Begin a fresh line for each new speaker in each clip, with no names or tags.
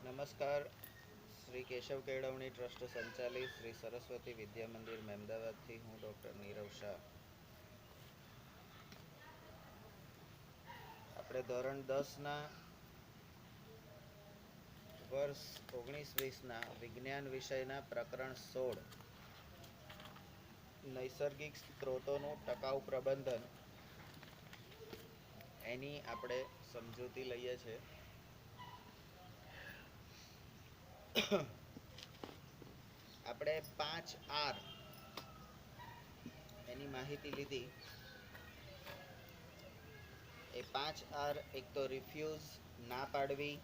નમસ્કાર. શ્રી કેશવ કેળવણી ટ્રસ્ટ સંચાલિત શ્રી સરસ્વતી વિદ્યા મંદિર મહેમદાવાદથી હું ડૉક્ટર નીરવ શાહ. આપણે ધોરણ 10ના વર્ષ 19-20ના વિજ્ઞાન વિષયના પ્રકરણ 16 નૈસર્ગિક સ્ત્રોતોનું ટકાઉ પ્રબંધન એની આપણે સમજૂતી લઈએ છીએ. આપણે 5R એની માહિતી લીધી. એ 5R એક તો રિફ્યુઝ ના પાડવી,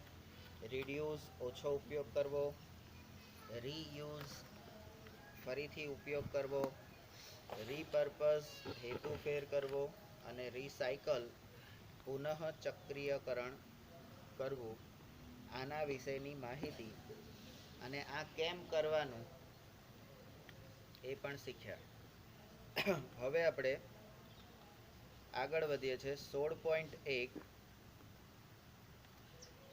રિડ્યુસ ઓછો ઉપયોગ કરવો, રીયુઝ ફરીથી ઉપયોગ કરવો, રીપર્પઝ હેતુફેર કરવો અને રીસાયકલ પુનઃ ચક્રીયકરણ કરવું, આના વિશેની માહિતી અને આ કેમ કરવાનું એ પણ શીખ્યા. હવે આપણે આગળ વધીએ છીએ. 16.1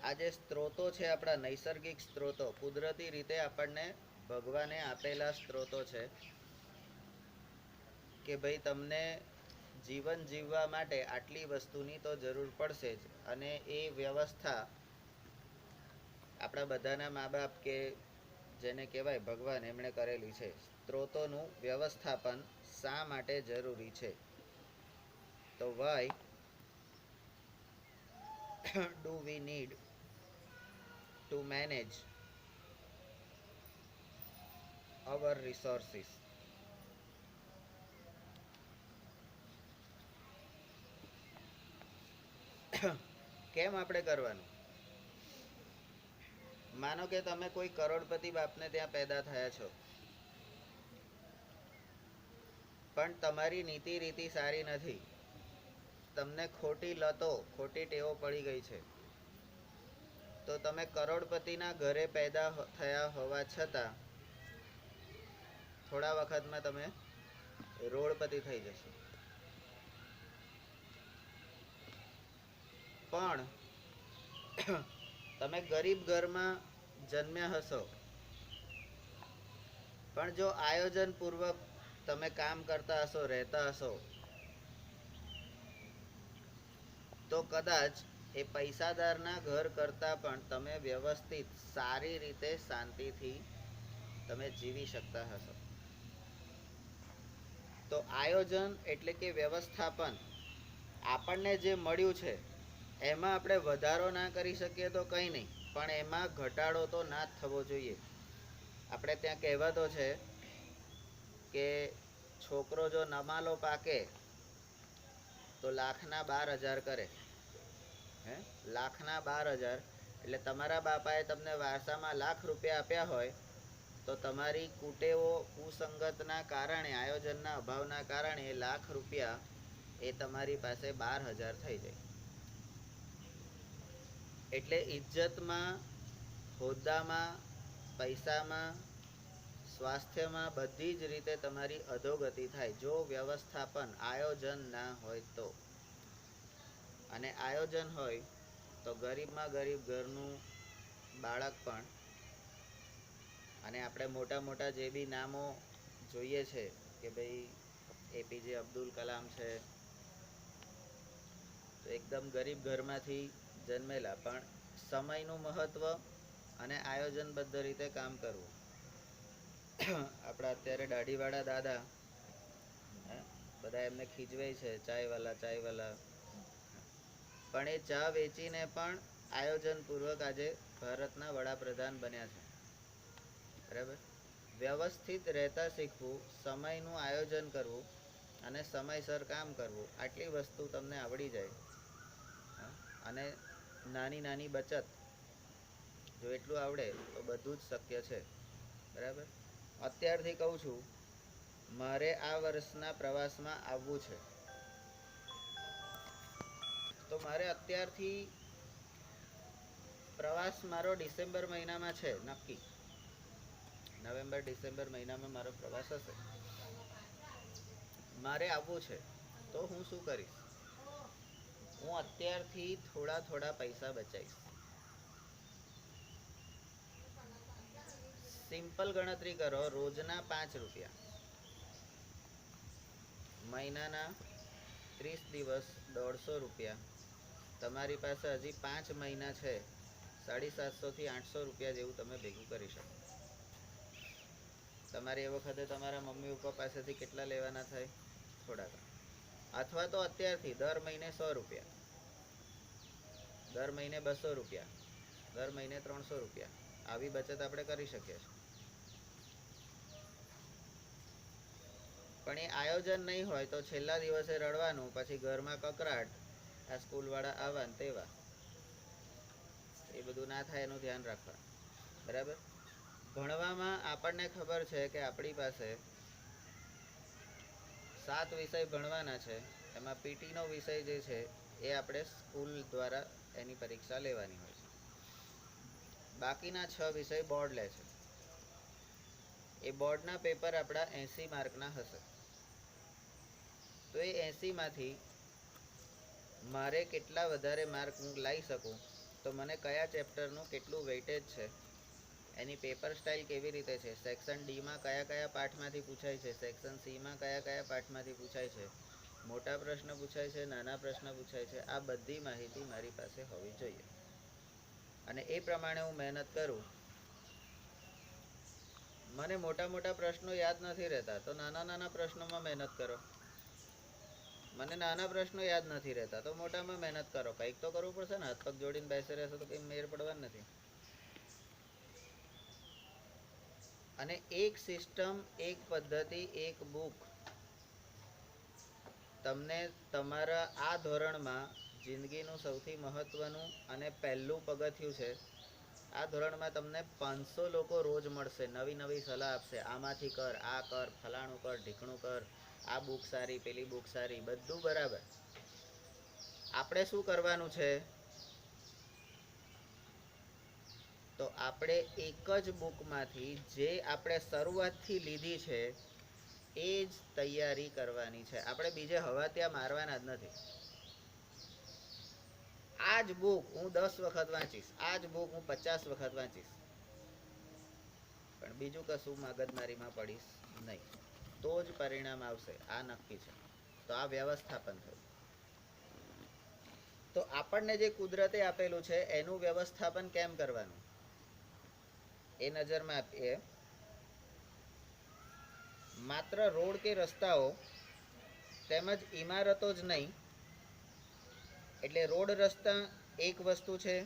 આ જે સ્ત્રોતો છે આપણા નૈસર્ગિક સ્ત્રોતો, કુદરતી રીતે આપણને ભગવાને આપેલા સ્ત્રોતો છે કે ભાઈ તમને જીવન જીવવા માટે આટલી વસ્તુની તો જરૂર પડશે જ, અને એ વ્યવસ્થા આપણા બધાના મા બાપ કે જેને કહેવાય ભગવાન એમણે કરેલી છે. સ્ત્રોતોનું વ્યવસ્થાપન શા માટે જરૂરી છે? તો Y do we need to manage our resources? કેમ આપણે કરવાનું? માનો કે તમે કોઈ કરોડપતિ બાપને ત્યાં પેદા થયા છો, પણ તમારી નીતિ રીતિ સારી નથી, તમને ખોટી લતો, ખોટી ટેવો પડી ગઈ છે, તો તમે કરોડપતિના ઘરે પેદા થયા હોવા છતાં થોડા વખતમાં તમે રોડપતિ થઈ જશો. પણ તમે ગરીબ ઘરમાં જન્મ્યા હશો, પણ જો આયોજનપૂર્વક તમે કામ કરતા હશો, રહેતા હશો, તો કદાચ એ પૈસાદારના ઘર કરતાં પણ તમે વ્યવસ્થિત સારી રીતે શાંતિથી તમે જીવી શકતા હશો. તો આયોજન એટલે કે વ્યવસ્થાપન, આપણને જે મળ્યું છે એમાં આપણે વધારો ના કરી શકીએ તો કંઈ નહીં, પણ એમાં ઘટાડો તો ના જ થવો જોઈએ. આપણે ત્યાં કહેવતો છે કે છોકરો જો નમાલો પાકે તો લાખના 12,000 કરે. લાખના 12,000 એટલે તમારા બાપાએ તમને વારસામાં ₹1,00,000 આપ્યા હોય તો તમારી કુટેવો કુસંગતના કારણે, આયોજનના અભાવના કારણે એ ₹1,00,000 એ તમારી પાસે 12,000 થઈ જાય. એટલે ઇજ્જતમાં, હોદ્દામાં, પૈસામાં, સ્વાસ્થ્યમાં બધી જ રીતે તમારી અધોગતિ થાય જો વ્યવસ્થાપન, આયોજન ના હોય તો. અને આયોજન હોય તો ગરીબમાં ગરીબ ઘરનું બાળક પણ, અને આપણે મોટા મોટા જે બી નામો જોઈએ છે કે ભાઈ એપીજે અબ્દુલ કલામ છે, તો એકદમ ગરીબ ઘરમાંથી જન્મેલા, પણ સમયનું મહત્વ અને આયોજનબદ્ધ રીતે કામ કરવું. આપણા અત્યારે દાઢીવાળા દાદા બધા એમને ખીજવે છે, ચાયવાલા ચાયવાલા, પણ એ ચા વેચીને પણ આયોજનપૂર્વક આજે ભારતના વડાપ્રધાન બન્યા છે. બરાબર? વ્યવસ્થિત રહેતા શીખવું, સમયનું આયોજન કરવું અને સમયસર કામ કરવું, આટલી વસ્તુ તમને આવડી જાય, અને નાની નાની બચત, જો એટલું આવડે તો બધું જ શક્ય છે. બરાબર? અત્યારથી કહું છું, મારે આ વર્ષના પ્રવાસમાં આવવું છે, તો મારે અત્યારથી પ્રવાસ મારો ડિસેમ્બર મહિનામાં છે નક્કી. નવેમ્બર ડિસેમ્બર મહિનામાં મારો પ્રવાસ હશે. મારે આવવું છે તો હું શું કરીશ? હું અત્યારથી થોડા થોડા પૈસા બચાવીશ. સિમ્પલ ગણતરી કરો, રોજના 5 રૂપિયા, મહિનાના 30 દિવસ 150 રૂપિયા, તમારી પાસે હજી 5 મહિના છે, 750 થી 800 રૂપિયા જેવું તમે ભેગું કરી શકો. તમારે એ વખતે તમારા મમ્મી પપ્પા પાસેથી કેટલા લેવાના થાય? થોડાક. અથવા તો અત્યારથી દર મહિને 100 રૂપિયા, દર મહિને 200 રૂપિયા, દર મહિને 300 રૂપિયા, આવી બચત આપણે કરી શકીએ છીએ. પણ એ આયોજન નહીં હોય તો છેલ્લા દિવસે રડવાનું, પછી ઘરમાં કકરાટ, આ સ્કૂલવાળા આવા ને તેવા. એ બધું ના થાય એનું ધ્યાન રાખવા. બરાબર? ભણવામાં આપણને ખબર છે કે આપણી પાસે 7 વિષય ભણવાના છે, એમાં પીટીનો વિષય જે છે એ આપણે સ્કૂલ દ્વારા એની પરીક્ષા લેવાની હોય છે. બાકીના 6 વિષય બોર્ડ લે છે. એ બોર્ડના પેપર આપણા 80 માર્કના હશે. તો એ 80 માંથી મારે કેટલા વધારે માર્ક હું લાવી શકું, તો મને કયા ચેપ્ટરનું કેટલું વેઇટેજ છે, એની પેપર સ્ટાઇલ કેવી રીતે છે, સેક્શન ડીમાં કયા કયા પાઠમાંથી પૂછાય છે, સેક્શન સીમાં કયા કયા પાઠમાંથી પૂછાય છે, મોટા પ્રશ્ન પૂછાય છે, નાના પ્રશ્ન પૂછાય છે, આ બધી માહિતી મારી પાસે હોવી જોઈએ. અને એ પ્રમાણે હું મહેનત કરું. મને મોટા મોટા પ્રશ્નો યાદ નથી રહેતા, તો નાના નાના પ્રશ્નોમાં મહેનત કરો. મને નાના પ્રશ્નો યાદ નથી રહેતા, તો મોટામાં મહેનત કરો. કંઈક તો કરવું પડશે ને. હાથ પગ જોડીને બેસી રહેશો તો કંઈ મેળ પડવાનું નથી. અને એક સિસ્ટમ, એક પદ્ધતિ, એક બુક તમને તમારા આ ધોરણમાં જિંદગીનું સૌથી મહત્વનું અને પહેલું પગથિયું છે. આ ધોરણમાં તમને 500 લોકો રોજ મળશે, નવી નવી સલાહ આપશે. આમાંથી કર, આ કર, ફલાણું કર, ઢીકણું કર, આ બુક સારી, પેલી બુક સારી, બધું બરાબર. આપણે શું કરવાનું છે? તો આપણે એક જ બુકમાંથી જે આપણે શરૂઆતથી લીધી છે એ જ તૈયારી કરવાની છે. આપણે બીજે હવા ત્યાં મારવાના જ નથી. આ જ બુક હું 10 વખત વાંચીશ, આ જ બુક હું 50 વખત વાંચીશ, પણ બીજું કશું મગજમારીમાં પડીશ નહીં. તો જ પરિણામ આવશે, આ નક્કી છે. તો આ વ્યવસ્થાપન થયું. તો આપણને જે કુદરતે આપેલું છે એનું વ્યવસ્થાપન કેમ કરવાનું એ નજરમાં આપીએ. માત્ર રોડ કે રસ્તાઓ તેમજ ઇમારતો જ નહીં, એટલે રોડ રસ્તા એક વસ્તુ છે.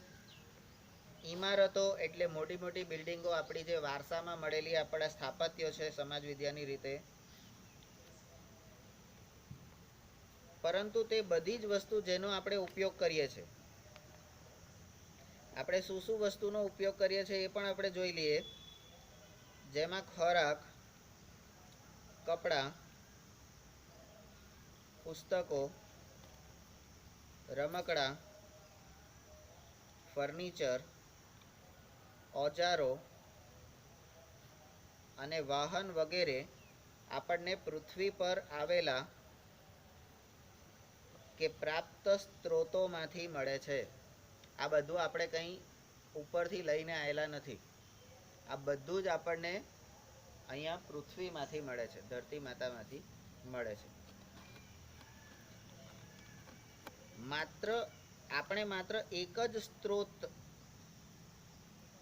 ઇમારતો એટલે મોટી મોટી બિલ્ડિંગો, આપણી જે વારસામાં મળેલી આપણા સ્થાપત્યો છે સમાજ વિદ્યાની રીતે. પરંતુ તે બધી જ વસ્તુ જેનો આપણે ઉપયોગ કરીએ છીએ, આપણે શું શું વસ્તુનો ઉપયોગ કરીએ છીએ એ પણ આપણે જોઈ લઈએ. જેમાં ખોરાક, કપડાં, પુસ્તકો, રમકડાં, ફર્નિચર, ઓજારો અને વાહન વગેરે આપણને પૃથ્વી પર આવેલા કે પ્રાપ્ત સ્ત્રોતોમાંથી મળે છે. આ બધું આપણે કંઈ ઉપરથી લઈને આવેલા નથી. આ બધું જ આપણને અહીંયા પૃથ્વીમાંથી મળે છે, ધરતી માતામાંથી મળે છે. આપણે માત્ર એક જ સ્ત્રોત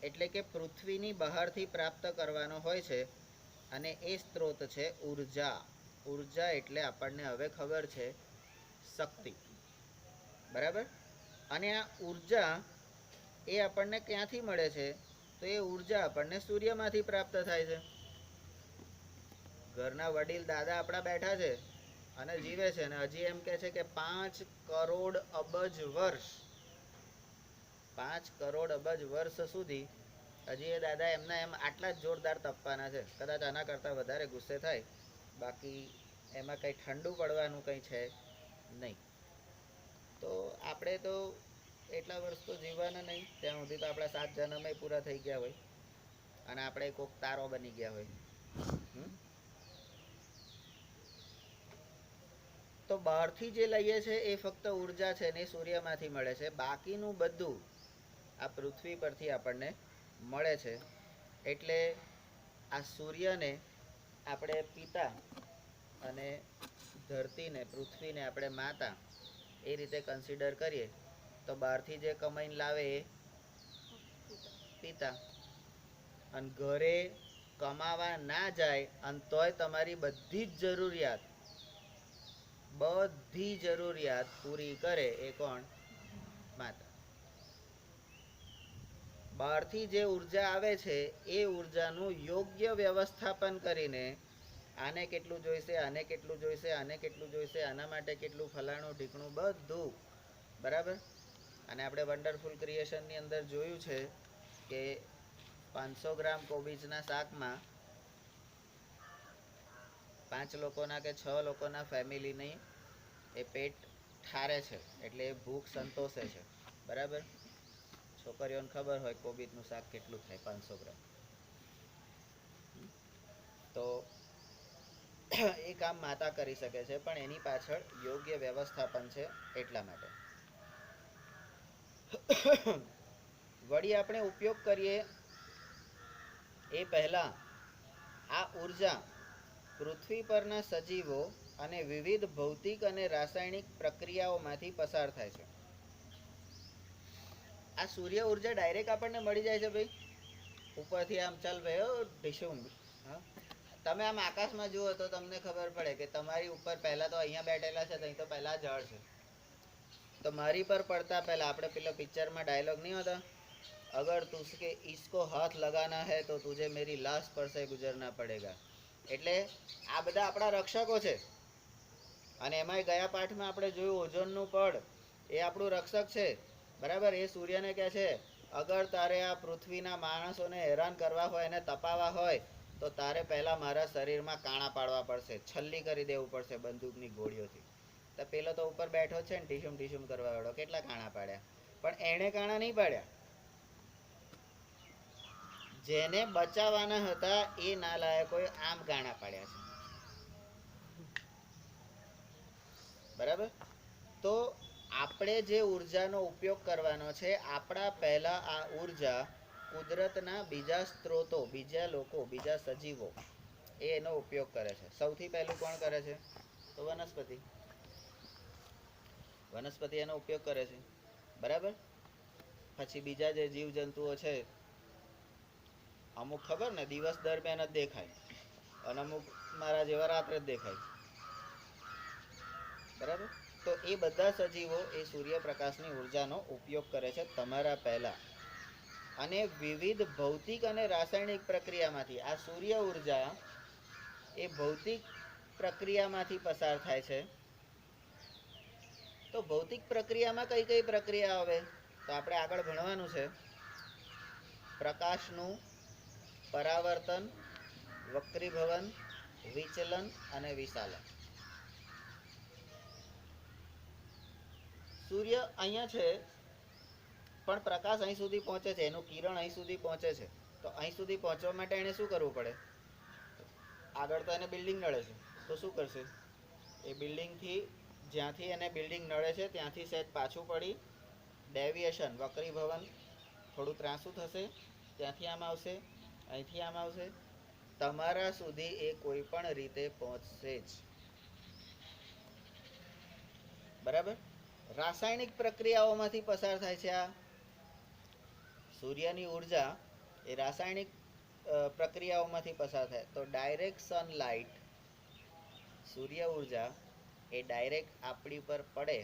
એટલે કે પૃથ્વીની બહારથી પ્રાપ્ત કરવાનો હોય છે, અને એ સ્ત્રોત છે ઉર્જા. ઉર્જા એટલે આપણને હવે ખબર છે શક્તિ. બરાબર? અને આ ઉર્જા એ આપણને ક્યાંથી મળે છે? તો એ ઉર્જા આપણને સૂર્યમાંથી પ્રાપ્ત થાય છે. ઘરના વડીલ દાદા આપણા બેઠા છે અને જીવે છે, અને હજી એમ કે છે કે 5 કરોડ અબજ વર્ષ, 5 કરોડ અબજ વર્ષ સુધી હજી એ દાદા એમના એમ આટલા જ જોરદાર તપવાના છે. કદાચ આના કરતાં વધારે ગુસ્સે થાય, બાકી એમાં કંઈ ઠંડુ પડવાનું કંઈ છે નહીં. તો આપણે તો એટલા વર્ષ તો જીવવાના નહીં. ત્યાં સુધી તો આપણા 7 જન્મ પૂરા થઈ ગયા હોય અને આપણે કોક તારો બની ગયા હોય. તો બહારથી જે લઈએ છે એ ફક્ત ઉર્જા છે ને સૂર્યમાંથી મળે છે. બાકીનું બધું આ પૃથ્વી પરથી આપણને મળે છે. એટલે આ સૂર્યને આપણે પિતા અને ધરતીને પૃથ્વીને આપણે માતા એ રીતે કન્સિડર કરીએ તો બહારથી જે કમાઈને લાવે એ પિતા, અને ઘરે કમાવા ના જાય અને તોય તમારી બધી જ જરૂરિયાત પૂરી કરે એ કોણ? માતા. બહારથી જે ઉર્જા આવે છે એ ઉર્જાનું યોગ્ય વ્યવસ્થાપન કરીને આને કેટલું જોઈશે, આને કેટલું જોઈશે, આને કેટલું જોઈશે, આના માટે કેટલું ફલાણું ઢીકણું બધું બરાબર. અને આપણે વન્ડરફુલ ક્રિએશનની અંદર જોયું છે કે 500 ગ્રામ કોબીજના શાકમાં 5 લોકોના કે 6 લોકોના ફેમિલીની એ પેટ ઠારે છે, એટલે એ ભૂખ સંતોષે છે બરાબર. છોકરીઓને ખબર હોય કોબીજનું શાક કેટલું થાય 500 ગ્રામ. તો એ કામ માતા કરી શકે છે, પણ એની પાછળ યોગ્ય વ્યવસ્થાપન છે એટલા માટે. વળી આપણે ઉપયોગ કરીએ એ પહેલા આ ઉર્જા પૃથ્વી પરના સજીવો અને વિવિધ ભૌતિક અને રાસાયણિક પ્રક્રિયાઓમાંથી પસાર થાય છે. આ સૂર્ય ઉર્જા ડાયરેક્ટ આપણને મળી જાય છે ભાઈ ઉપરથી. આમ ચાલ ભાઈ ઢીશું, તમે આમ આકાશમાં જુઓ તો તમને ખબર પડે કે તમારી ઉપર પહેલા તો અહીંયા બેઠેલા છે, તો પહેલા જળ છે, તો મારી પર પડતા પહેલા આપણે પેલા પિક્ચરમાં ડાયલોગ નહીં હોતા, અગર તુસકે इसको हाथ लगाना है तो तुझे मेरी लाश पर से गुजरना पड़ेगा. એટલે આ બધા આપણા રક્ષકો છે. અને એમાંય ગયા પાઠમાં આપણે જોયું ઓઝોનનું પડ એ આપણું રક્ષક છે બરાબર. એ સૂર્યને કહે છે અગર તારે આ પૃથ્વીના માણસોને હેરાન કરવા હોય, એને તપાવવા હોય, તો તારે પહેલા મારા શરીરમાં કાણા પાડવા પડશે, છલ્લી કરી દેવું પડશે બંદૂકની ગોળીઓથી. તો પેલો તો ઉપર બેઠો છે ને ટીશુમ ટીશુમ કરવા વાળો, કેટલા કાણા પાડ્યા, પણ એણે કાણા નહીં પાડ્યા. જેને બચાવવાના હતા એ નાલાયકોએ આમ કાણા પાડ્યા છે બરાબર. તો આપણે જે ઉર્જાનો ઉપયોગ કરવાનો છે, આપણા પહેલા આ ઉર્જા કુદરતના બીજા સ્ત્રોતો, બીજા લોકો, બીજા સજીવો એ એનો ઉપયોગ કરે છે. સૌથી પહેલું કોણ કરે છે? તો વનસ્પતિ. વનસ્પતિ એનો ઉપયોગ કરે છે બરાબર. પછી બીજા જે જીવજંતુઓ છે, અમુક ખબર ને દિવસ દરમિયાન જ દેખાય અને અમુક મારા જેવા રાત્રે જ દેખાય બરાબર. તો એ બધા સજીવો એ સૂર્યપ્રકાશની ઉર્જાનો ઉપયોગ કરે છે તમારા પહેલા. અને વિવિધ ભૌતિક અને રાસાયણિક પ્રક્રિયામાંથી આ સૂર્ય ઉર્જા એ ભૌતિક પ્રક્રિયામાંથી પસાર થાય છે. તો ભૌતિક પ્રક્રિયામાં કઈ કઈ પ્રક્રિયા આવે તો આપણે આગળ ભણવાનું છે. પ્રકાશનું પરાવર્તન, વક્રીભવન, વિચલન અને વિસાલન. સૂર્ય અહીંયા છે પણ પ્રકાશ અહીં સુધી પહોંચે છે, એનું કિરણ અહીં સુધી પહોંચે છે. તો અહીં સુધી પહોંચવા માટે એને શું કરવું પડે? આગળ તો એને બિલ્ડિંગ નડે છે, તો શું કરશે? એ બિલ્ડિંગથી, જ્યાંથી એને બિલ્ડિંગ નડે છે ત્યાંથી સહેજ પાછું પડી ડેવિએશન, વક્રીભવન થોડું ત્રાંસું થશે, ત્યાંથી આમ આવશે, અહીંથી આમ આવશે, તમારા સુધી એ કોઈ પણ રીતે પહોંચશે જ બરાબર. રાસાયણિક પ્રક્રિયાઓમાંથી પસાર થાય છે આ સૂર્યની ઉર્જા. એ રાસાયણિક પ્રક્રિયાઓમાંથી પસાર થાય. તો ડાયરેક્ટ સનલાઇટ, સૂર્ય ઉર્જા એ ડાયરેક્ટ આપણી પર પડે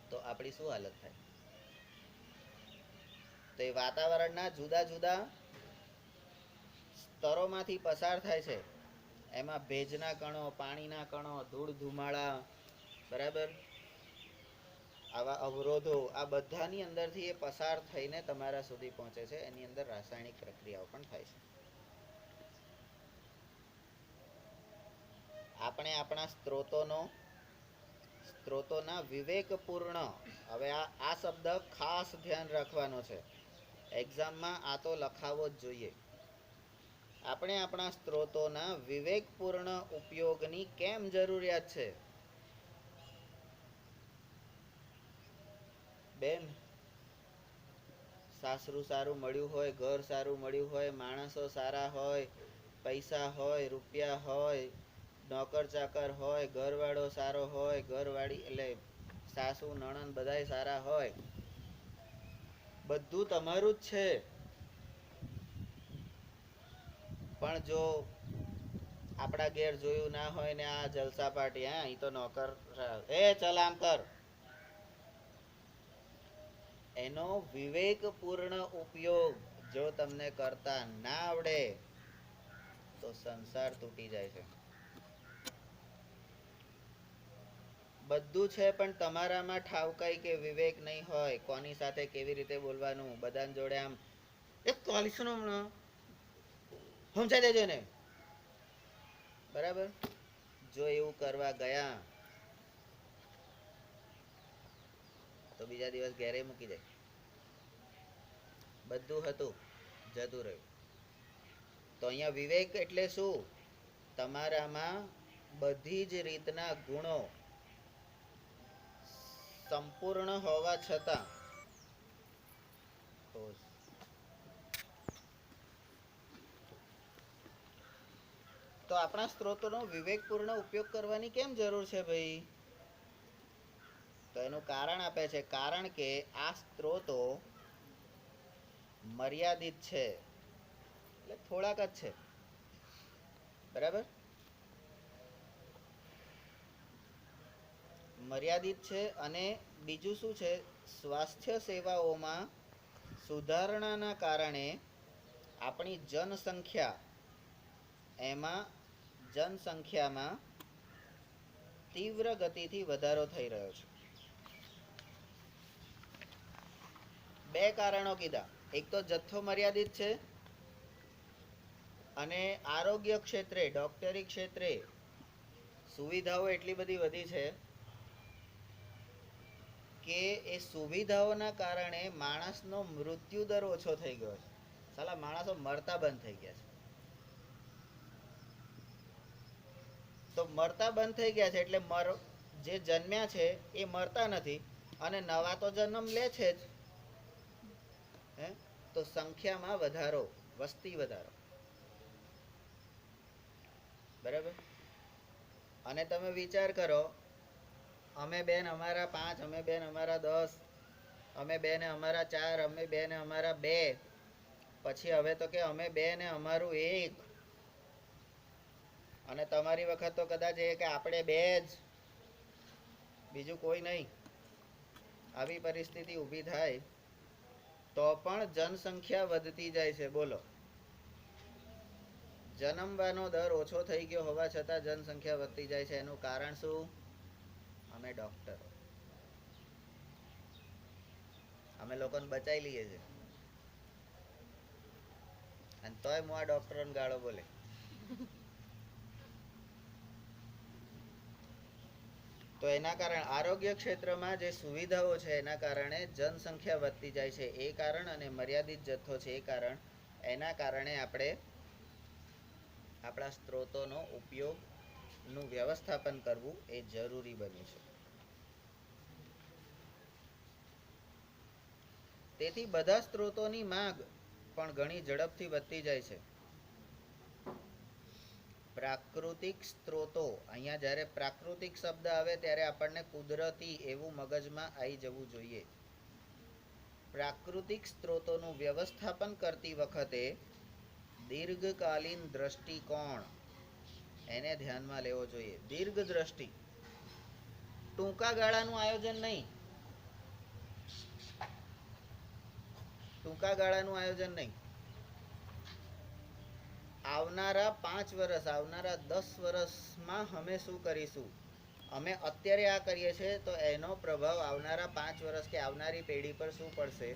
તો આપણી શું હાલત થાય? તો એ વાતાવરણના જુદા જુદા સ્તરોમાંથી પસાર થાય છે. એમાં ભેજના કણો, પાણીના કણો, ધૂળ ધુમાડા બરાબર, આવા અવરોધો, આ બધાની અંદરથી એ પસાર થઈને તમારા સુધી પહોંચે છે. એની અંદર રાસાયણિક પ્રક્રિયાઓ પણ થાય છે. આપણે આપણા સ્ત્રોતોના વિવેકપૂર્ણ, હવે આ શબ્દ ખાસ ધ્યાન રાખવાનો છે, એક્ઝામમાં આ તો લખાવો જ જોઈએ. આપણે આપણા સ્ત્રોતોના વિવેકપૂર્ણ ઉપયોગની કેમ જરૂરિયાત છે? બેન, સાસરું સારું મળ્યું હોય, ઘર સારું મળ્યું હોય, માણસો સારા હોય, પૈસા હોય, રૂપિયા હોય, નોકર ચાકર હોય, ઘરવાળો સારો હોય, ઘરવાળી એટલે સાસુ નણંદ બધાય સારા હોય, બધું તમારું જ છે. પણ જો આપણા ઘેર જોયું ના હોય ને આ જલસા પાર્ટી, હા અહીં તો નોકર એ ચલ આમ કર, એનો વિવેકપૂર્ણ ઉપયોગ જો તમને કરતા ના આવડે તો સંસાર તૂટી જાય છે. બધું છે પણ તમારામાં ઠાવકાઈ કે વિવેક નહીં હોય, કોની સાથે કેવી રીતે બોલવાનું, બધાને જોડે આમ એક કોલિસનો સમજાઈ દેજો ને, બરાબર. જો એવું કરવા ગયા તો બીજા દિવસ ઘેરે મૂકી જાય. બધું હતું જતું રહ્યું. તો અહીંયા વિવેક એટલે શું? તમારામાં બધી જ રીતના ગુણો સંપૂર્ણ હોવા છતાં તો આપણા સ્ત્રોતોનો વિવેકપૂર્ણ ઉપયોગ કરવાની કેમ જરૂર છે ભાઈ? તો એનું કારણ આપે છે. કારણ કે આ સ્ત્રોતો મર્યાદિત છે, એટલે થોડાક જ છે, બરાબર. મર્યાદિત છે. અને બીજું શું છે? સ્વાસ્થ્ય સેવાઓમાં સુધારણાના કારણે આપણી જનસંખ્યામાં તીવ્ર ગતિથી વધારો થઈ રહ્યો છે. બે કારણો કીધા. એક તો જથ્થો મર્યાદિત છે, અને આરોગ્ય ક્ષેત્રે, ડોક્ટરી ક્ષેત્રે સુવિધાઓ એટલી બધી વધી છે કે એ સુવિધાઓના કારણે માણસનો મૃત્યુ દર ઓછો થઈ ગયો છે. સાલા માણસો મરતા બંધ થઈ ગયા છે. તો મરતા બંધ થઈ ગયા છે એટલે જે જન્મ્યા છે એ મરતા નથી, અને નવા તો જન્મ લે છે જ. તો સંખ્યામાં વધારો, વસ્તી વધારો, બરાબર. અને તમે વિચાર કરો, અમે બેન અમારા 5, અમે બેન અમારા 10, અમે બેન અમારા 4, અમે બેન અમારા 2, પછી હવે તો કે અમે બે ને અમારું 1, અને તમારી વખત તો કદાચ એ કે આપણે 2 જ, બીજું કોઈ નહીં. આવી પરિસ્થિતિ ઊભી થાય તો પણ જનસંખ્યા વધતી જાય છે. બોલો, જન્મવાનો દર ઓછો થઈ ગયો હોવા છતાં જનસંખ્યા વધતી જાય છે. એનું કારણ શું? અમે ડોક્ટરો, અમે લોકોને બચાવી લઈએ છીએ, અને તોય હું આ ડોક્ટરોને ગાળો બોલે. તો એના કારણે આરોગ્ય ક્ષેત્રમાં જે સુવિધાઓ છે એના કારણે જનસંખ્યા વધતી જાય છે, એ કારણ, અને મર્યાદિત જથ્થો છે એ કારણ. એના કારણે આપણે આપણા સ્ત્રોતોનો ઉપયોગનું વ્યવસ્થાપન કરવું એ જરૂરી બન્યું છે. તેથી બધા સ્ત્રોતોની માંગ પણ ઘણી ઝડપથી વધતી જાય છે. પ્રાકૃતિક સ્ત્રોતો, અહીંયા જ્યારે પ્રાકૃતિક શબ્દ આવે ત્યારે આપણને કુદરતી એવું મગજમાં આવી જવું જોઈએ. પ્રાકૃતિક સ્ત્રોતોનું વ્યવસ્થાપન કરતી વખતે દીર્ઘકાલીન દ્રષ્ટિકોણ એને ધ્યાનમાં લેવો જોઈએ. દીર્ઘ દ્રષ્ટિ, ટૂંકા ગાળાનું આયોજન નહીં. ટૂંકા ગાળાનું આયોજન નહીં. આવનારા 5 વર્ષ, આવનારા 10 વર્ષમાં અમે શું કરીશું? અમે અત્યારે આ કરીએ છીએ તો એનો પ્રભાવ આવનારા 5 વર્ષ કે આવનારી પેઢી પર શું પડશે?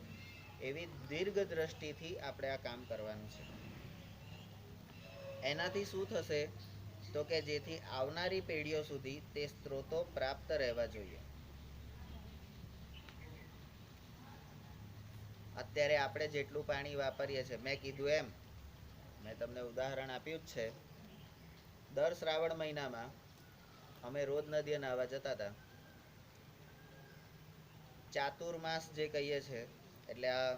એવી દીર્ઘ દ્રષ્ટિથી આપણે આ કામ કરવાનું છે. એનાથી શું થશે? તો કે જેથી આવનારી પેઢીઓ સુધી તે સ્ત્રોતો પ્રાપ્ત રહેવા જોઈએ. અત્યારે આપણે જેટલું પાણી વાપરીએ છીએ, મેં કીધું એમ, મેં તમને ઉદાહરણ આપ્યું જ છે. દર શ્રાવણ મહિનામાં અમે રોજ નદીએ નાહવા જતા હતા. ચાતુર્માસ જે કહીએ છીએ, એટલે આ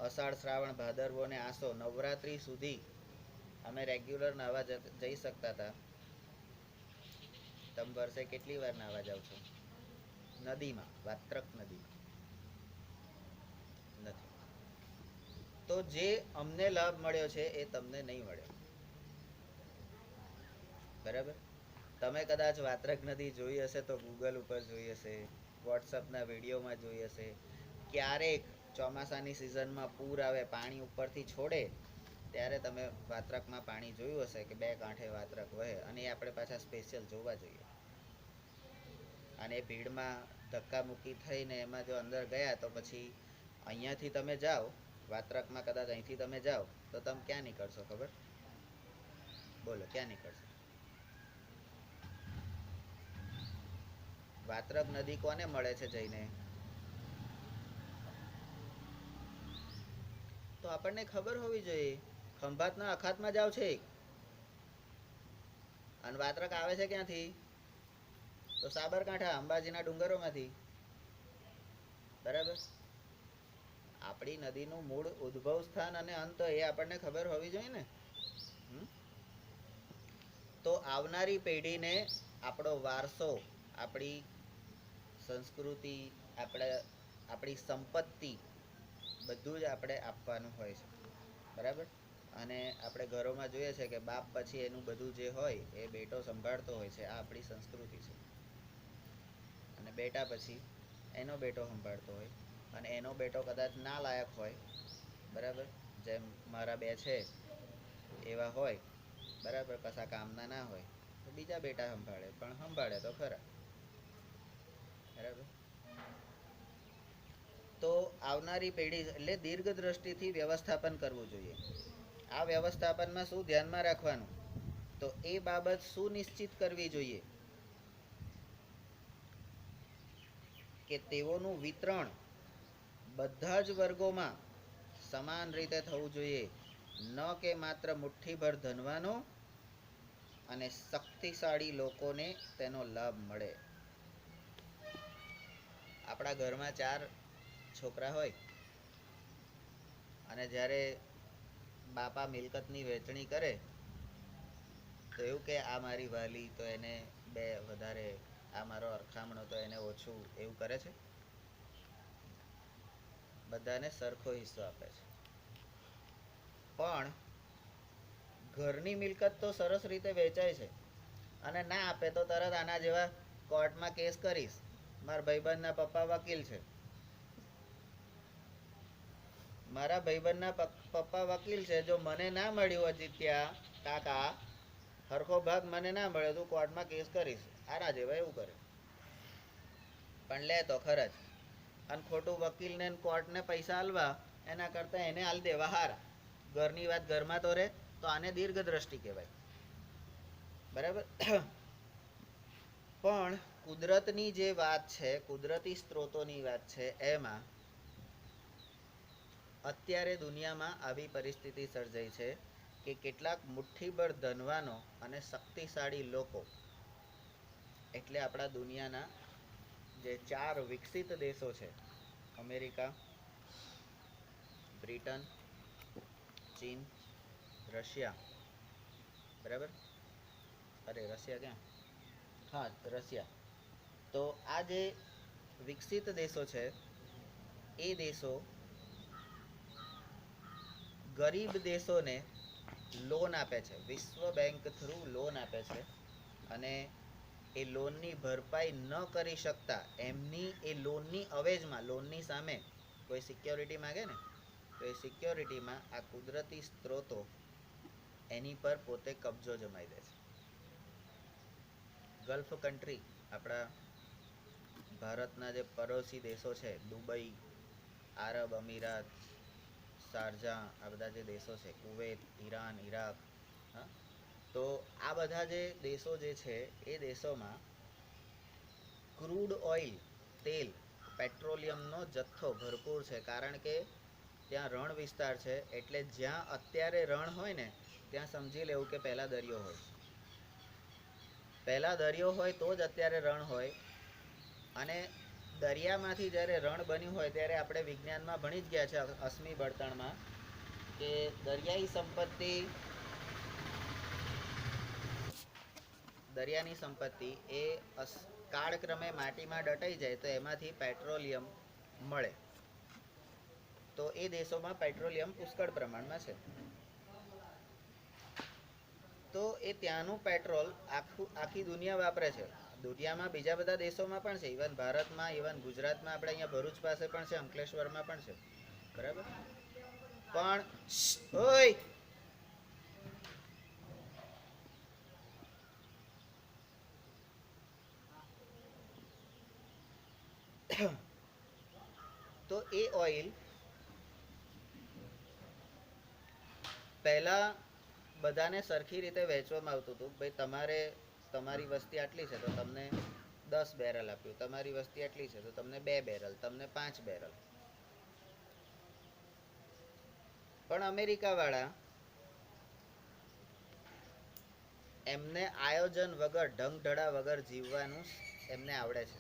અષાઢ શ્રાવણ ભાદરવો ને આસો નવરાત્રી સુધી અમે રેગ્યુલર નાહવા જઈ શકતા હતા. તમે વર્ષે કેટલી વાર નાહવા જાવ છો નદીમાં? વાત્રક નદીમાં નથી. તો જે અમને લાભ મળ્યો છે એ તમને નહીં મળ્યો. બરાબર? તમે કદાચ વાત્રક નદી જોઈ હશે તો ગૂગલ ઉપર જોઈ હશે, વોટ્સઅપના વિડીયોમાં જોઈ હશે. ક્યારેક ચોમાસાની સિઝનમાં પૂર આવે, પાણી ઉપરથી છોડે, ત્યારે તમે વાત્રકમાં પાણી જોયું હશે કે બે કાંઠે વાત્રક વહે, અને એ આપણે પાછા સ્પેશિયલ જોવા જોઈએ. અને ભીડમાં ધક્કામુક્કી થઈને એમાં જો અંદર ગયા તો પછી અહીંયાથી તમે જાઓ વાત્રકમાં, કદાચ અહીંથી તમે જાઓ તો તમે ક્યાં નીકળશો ખબર? બોલો, ક્યાં નીકળશો? વાત્રક નદી કોને મળે છે જઈને? તો આપણને ખબર હોવી જોઈએ. ખંભાતના અખાતમાં જાવ છે અને વાત્રક આવે છે ક્યાંથી? તો સાબરકાંઠા, અંબાજીના ડુંગરોમાંથી. બરાબર? આપણી નદીનું મૂળ ઉદ્ભવ સ્થાન અને અંત એ આપણને ખબર હોવી જોઈએ ને. તો આવનારી પેઢીને આપણો વારસો, આપણી સંસ્કૃતિ, આપણી સંપત્તિ બધું જ આપણે આપવાનું હોય છે. બરાબર? અને આપણે ઘરોમાં જોઈએ છે કે બાપ પછી એનું બધું જે હોય એ બેટો સંભાળતો હોય છે. આ આપણી સંસ્કૃતિ છે. અને બેટા પછી એનો બેટો સંભાળતો હોય, અને એનો બેટો કદાચ ના લાયક હોય, બરાબર, જેમ મારા બે છે એવા હોય, બરાબર, કશા કામના ના હોય, તો બીજા બેટા સંભાળે, પણ સંભાળે તો ખરા. બરાબર? તો આવનારી પેઢી એટલે દીર્ઘ દ્રષ્ટિથી વ્યવસ્થાપન કરવું જોઈએ. આ વ્યવસ્થાપનમાં શું ધ્યાનમાં રાખવાનું? તો એ બાબત સુનિશ્ચિત કરવી જોઈએ કે તેઓનું વિતરણ બધા જ વર્ગોમાં સમાન રીતે થવું જોઈએ. ન કે માત્ર મુઠ્ઠીભર ધનવાનો અને શક્તિશાળી લોકોને તેનો લાભ મળે. આપણા ઘરમાં 4 છોકરા હોય અને જ્યારે બાપા મિલકતની વહેંચણી કરે તો એવું કે આ મારી વાલી તો એને 2 વધારે, આ મારો અરખામણો તો એને ઓછું, એવું કરે છે? બધાને સરખો હિસ્સો આપે છે. પણ ઘરની મિલકત તો સરસ રીતે વેચાય છે, અને ના આપે તો તરત આના જેવા કોર્ટમાં કેસ કરીશ, મારા ભાઈબંધના પપ્પા વકીલ છે, મારા ભાઈબંધના પપ્પા વકીલ છે, જો મને ના મળ્યું અજીત્યા કાકા હરખો ભાગ મને ના મળ્યો, તું કોર્ટમાં કેસ કરીશ, આના જેવા એવું કરે. પણ લે તો ખરા જ. અને ખોટું વકીલને કોર્ટને પૈસા આલવા એના કરતાં એને આલ દેવા હારા. ઘરની વાત ઘરમાં તો રહે. તો આને દીર્ઘ દ્રષ્ટિ કહેવાય. બરાબર? પણ કુદરતની જે વાત છે, કુદરતી સ્ત્રોતોની વાત છે, એમાં અત્યારે દુનિયામાં આવી પરિસ્થિતિ સર્જાઈ છે કે કેટલાક મુઠ્ઠીભર ધનવાનો અને શક્તિશાળી લોકો, એટલે આપણા દુનિયાના જે 4 વિકસિત દેશો છે, અમેરિકા, બ્રિટન, ચીન, રશિયા, બરાબર? અરે રશિયા ક્યાં? હા, રશિયા. તો આ જે વિકસિત દેશો છે એ દેશો ગરીબ દેશોને લોન આપે છે, વિશ્વ બેંક થ્રુ લોન આપે છે, અને એ લોનની ભરપાઈ ન કરી શકતા એમની એ લોનની અવેજમાં, લોનની સામે કોઈ સિક્યોરિટી માગે ને, તો એ સિક્યોરિટીમાં આ કુદરતી સ્ત્રોતો એની પર પોતે કબજો જમાઈ દે છે. ગલ્ફ કન્ટ્રી, આપણા ભારતના જે પડોશી દેશો છે, દુબઈ, આરબ અમીરાત, શારજા, આ બધા જે દેશો છે, કુવૈત, ઈરાન, ઈરાક, તો આ બધા જે દેશો જે છે એ દેશોમાં ક્રૂડ ઓઇલ, તેલ, પેટ્રોલિયમનો જથ્થો ભરપૂર છે, કારણ કે ત્યાં રણ વિસ્તાર છે, એટલે જ્યાં અત્યારે રણ હોય ને ત્યાં સમજી લેવું કે પહેલા દરિયો હોય. પહેલા દરિયો હોય તો જ અત્યારે રણ હોય. અને દરિયામાંથી જ્યારે રણ બન્યું હોય ત્યારે આપણે વિજ્ઞાનમાં ભણી જ ગયા છે અશ્મિ બળતણમાં કે દરિયાની સંપત્તિ એ કાળક્રમે માટીમાં દટાઈ જાય તો એમાંથી પેટ્રોલિયમ મળે. તો એ દેશોમાં પેટ્રોલિયમ પુષ્કળ પ્રમાણમાં છે. તો એ ત્યાંનું પેટ્રોલ આખી દુનિયા વાપરે છે. દુનિયામાં બીજા બધા દેશોમાં પણ છે, ઇવન ભારતમાં, ઇવન ગુજરાતમાં, આપણે અહીંયા ભરૂચ પાસે પણ છે, અંકલેશ્વરમાં પણ છે, બરાબર. પણ ઓય તો એ ઓઇલ પહેલા બધાને સરખી રીતે વેચવામાં આવતું હતું. ભાઈ તમારી વસ્તી આટલી છે તો તમને 10 બેરલ આપ્યું, તમારી વસ્તી આટલી છે તો તમને 2 બેરલ, તમને 5 બેરલ. પણ અમેરિકા વાળા એમને આયોજન વગર, ઢંગધડા વગર જીવવાનું એમને આવડે છે.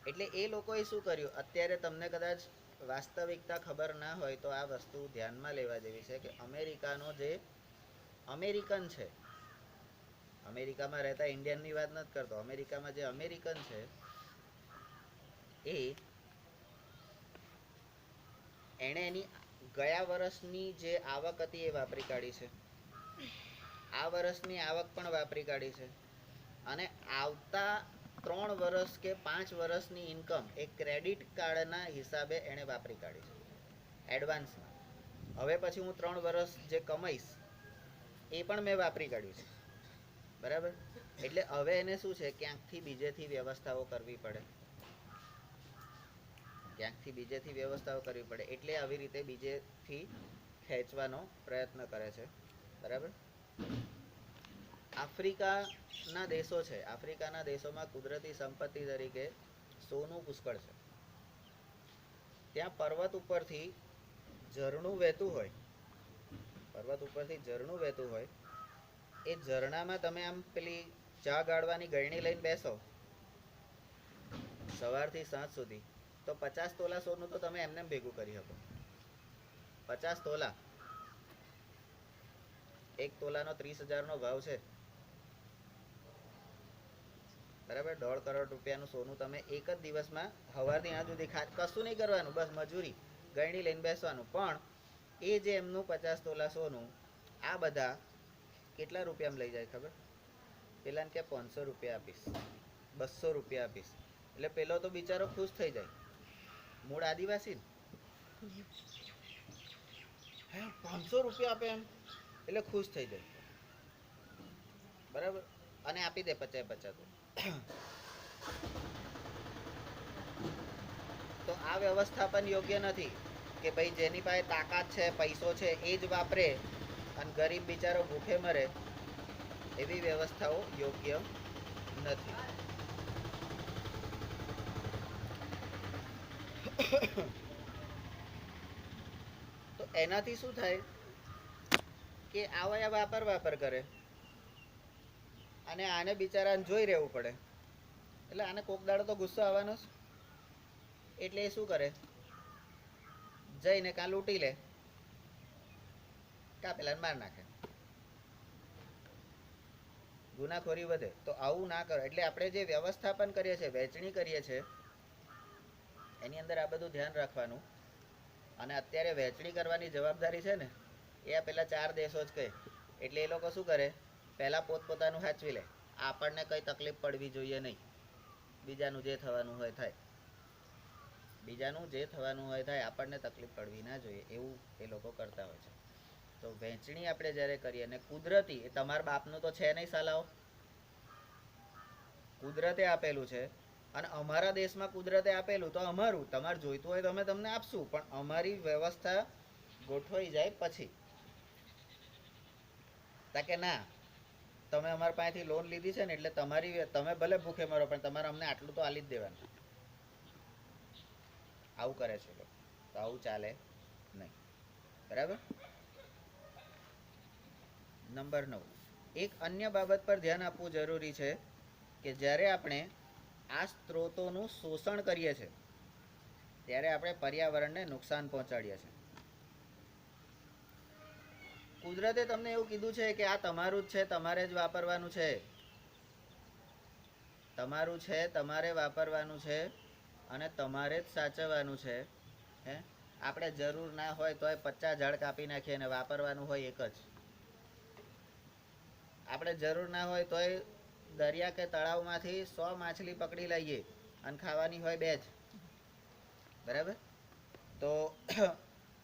એટલે એ લોકોએ શું કર્યું, અત્યારે તમને કદાચ વાસ્તવિકતા ખબર ના હોય તો આ વસ્તુ ધ્યાનમાં લેવા જેવી છે કે અમેરિકાનો જે અમેરિકન છે, અમેરિકામાં રહેતા ઇન્ડિયનની વાત નથી કરતો, અમેરિકામાં જે અમેરિકન છે એણે એની ગયા વર્ષની જે આવક હતી એ વાપરી કાઢી છે, આ વર્ષની આવક પણ વાપરી કાઢી છે, અને આવતા 3 વર્ષ કે 5 વર્ષની ઇન્કમ એ ક્રેડિટ કાર્ડના હિસાબે એણે વાપરી કાઢી છે એડવાન્સમાં. હવે પછી હું 3 વર્ષ જે કમાઈશ એ પણ મેં વાપરી કાઢ્યું છે, બરાબર. એટલે હવે એને શું છે, ક્યાંકથી બીજેથી વ્યવસ્થાઓ કરવી પડે, એટલે આવી રીતે બીજેથી ખેંચવાનો પ્રયત્ન કરે છે, બરાબર. આફ્રિકાના દેશો છે, આફ્રિકાના દેશોમાં કુદરતી સંપત્તિ તરીકે સોનું પુષ્કળ છે. ત્યાં પર્વત ઉપરથી ઝરણું વહેતું હોય, એ ઝરણામાં તમે આમ પેલી ચા ગાળવાની ગળણી લઈને બેસો સવારથી સાંજ સુધી તો 50 તોલા સોનું તો તમે એમને ભેગું કરી શકો. 50 તોલા, 1 તોલાનો 30,000નો ભાવ છે, બરાબર. 1.5 કરોડ રૂપિયાનું સોનું તમે એક જ દિવસમાં સવારથી સાંજ સુધી કશું નહીં કરવાનું, બસ મજૂરી, ગળણી લઈને બેસવાનું. પણ એ જે એમનું 50 તોલા સોનું, આ બધા કેટલા રૂપિયામાં લઈ જાય ખબર? પેલાને કે 500 રૂપિયા આપીશ, 200 રૂપિયા આપીશ, એટલે પેલો તો બિચારો ખુશ થઈ જાય, મૂળ આદિવાસી ને, 500 રૂપિયા આપે એમ એટલે ખુશ થઈ જાય, બરાબર. અને આપી દે 50-50. તો આ વ્યવસ્થા પણ યોગ્ય નથી કે ભાઈ જેની પાસે તાકાત છે, પૈસો છે, એ જ વાપરે અને ગરીબ બિચારો ભૂખે મરે. એવી વ્યવસ્થાઓ યોગ્ય નથી. તો એનાથી શું થાય કે આવા વાપર કરે અને આને બિચારાને જોઈ રહેવું પડે, એટલે આને કોક દાડો તો ગુસ્સો આવવાનો જ. એટલે એ શું કરે, જઈને કાં લૂંટી લે કાં પેલાને માર નાખે, ગુનાખોરી વધે. તો આવું ના કરો. એટલે આપણે જે વ્યવસ્થાપન કરીએ છીએ, વહેંચણી કરીએ છીએ, એની અંદર આ બધું ધ્યાન રાખવાનું. અને અત્યારે વહેંચણી કરવાની જવાબદારી છે ને એ આ પેલા 4 દેશો જ કહે. એટલે એ લોકો શું કરે, પહેલા પોતપોતાનું સાચવી લે, આપણને કઈ તકલીફ પડવી જોઈએ નહીં, બીજાનું જે થવાનું હોય થાય, આપણને તકલીફ પડવી ના જોઈએ, એવું એ લોકો કરતા હોય છે. તો વહેંચણી આપણે જ્યારે કરીએ, અને કુદરતી, એ તમારા બાપનું તો છે નહીં સાલાઓ, કુદરતે આપેલું છે, અને અમારા દેશમાં કુદરતે આપેલું તો અમારું, તમારે જોઈતું હોય તો અમે તમને આપશું, પણ અમારી વ્યવસ્થા ગોઠવાઈ જાય પછી. કે ના, તમે અમારા પાસેથી લોન લીધી છે ને એટલે તમે ભલે ભૂખે મરો પણ તમારે અમને આટલું તો આલી જ દેવાનું. આવું કરે છે લોકો. તો આવું ચાલે નહીં, બરાબર. નંબર 9, એક અન્ય બાબત પર ધ્યાન આપવું જરૂરી છે કે જ્યારે આપણે આ સ્ત્રોતોનું શોષણ કરીએ છીએ ત્યારે આપણે પર્યાવરણને નુકસાન પહોંચાડીએ છીએ. કુદરતે તમને એવું કીધું છે કે આ તમારું જ છે, તમારે જ વાપરવાનું છે, તમારું છે, તમારે વાપરવાનું છે અને તમારે જ સાચવવાનું છે. હે, આપણે જરૂર ના હોય તોય 50 ઝાડ કાપી નાખીએ અને વાપરવાનું હોય એક જ. આપણે જરૂર ના હોય તોય દરિયા કે તળાવમાંથી 100 માછલી પકડી લઈએ અને ખાવાની હોય 2 જ. બરાબર? તો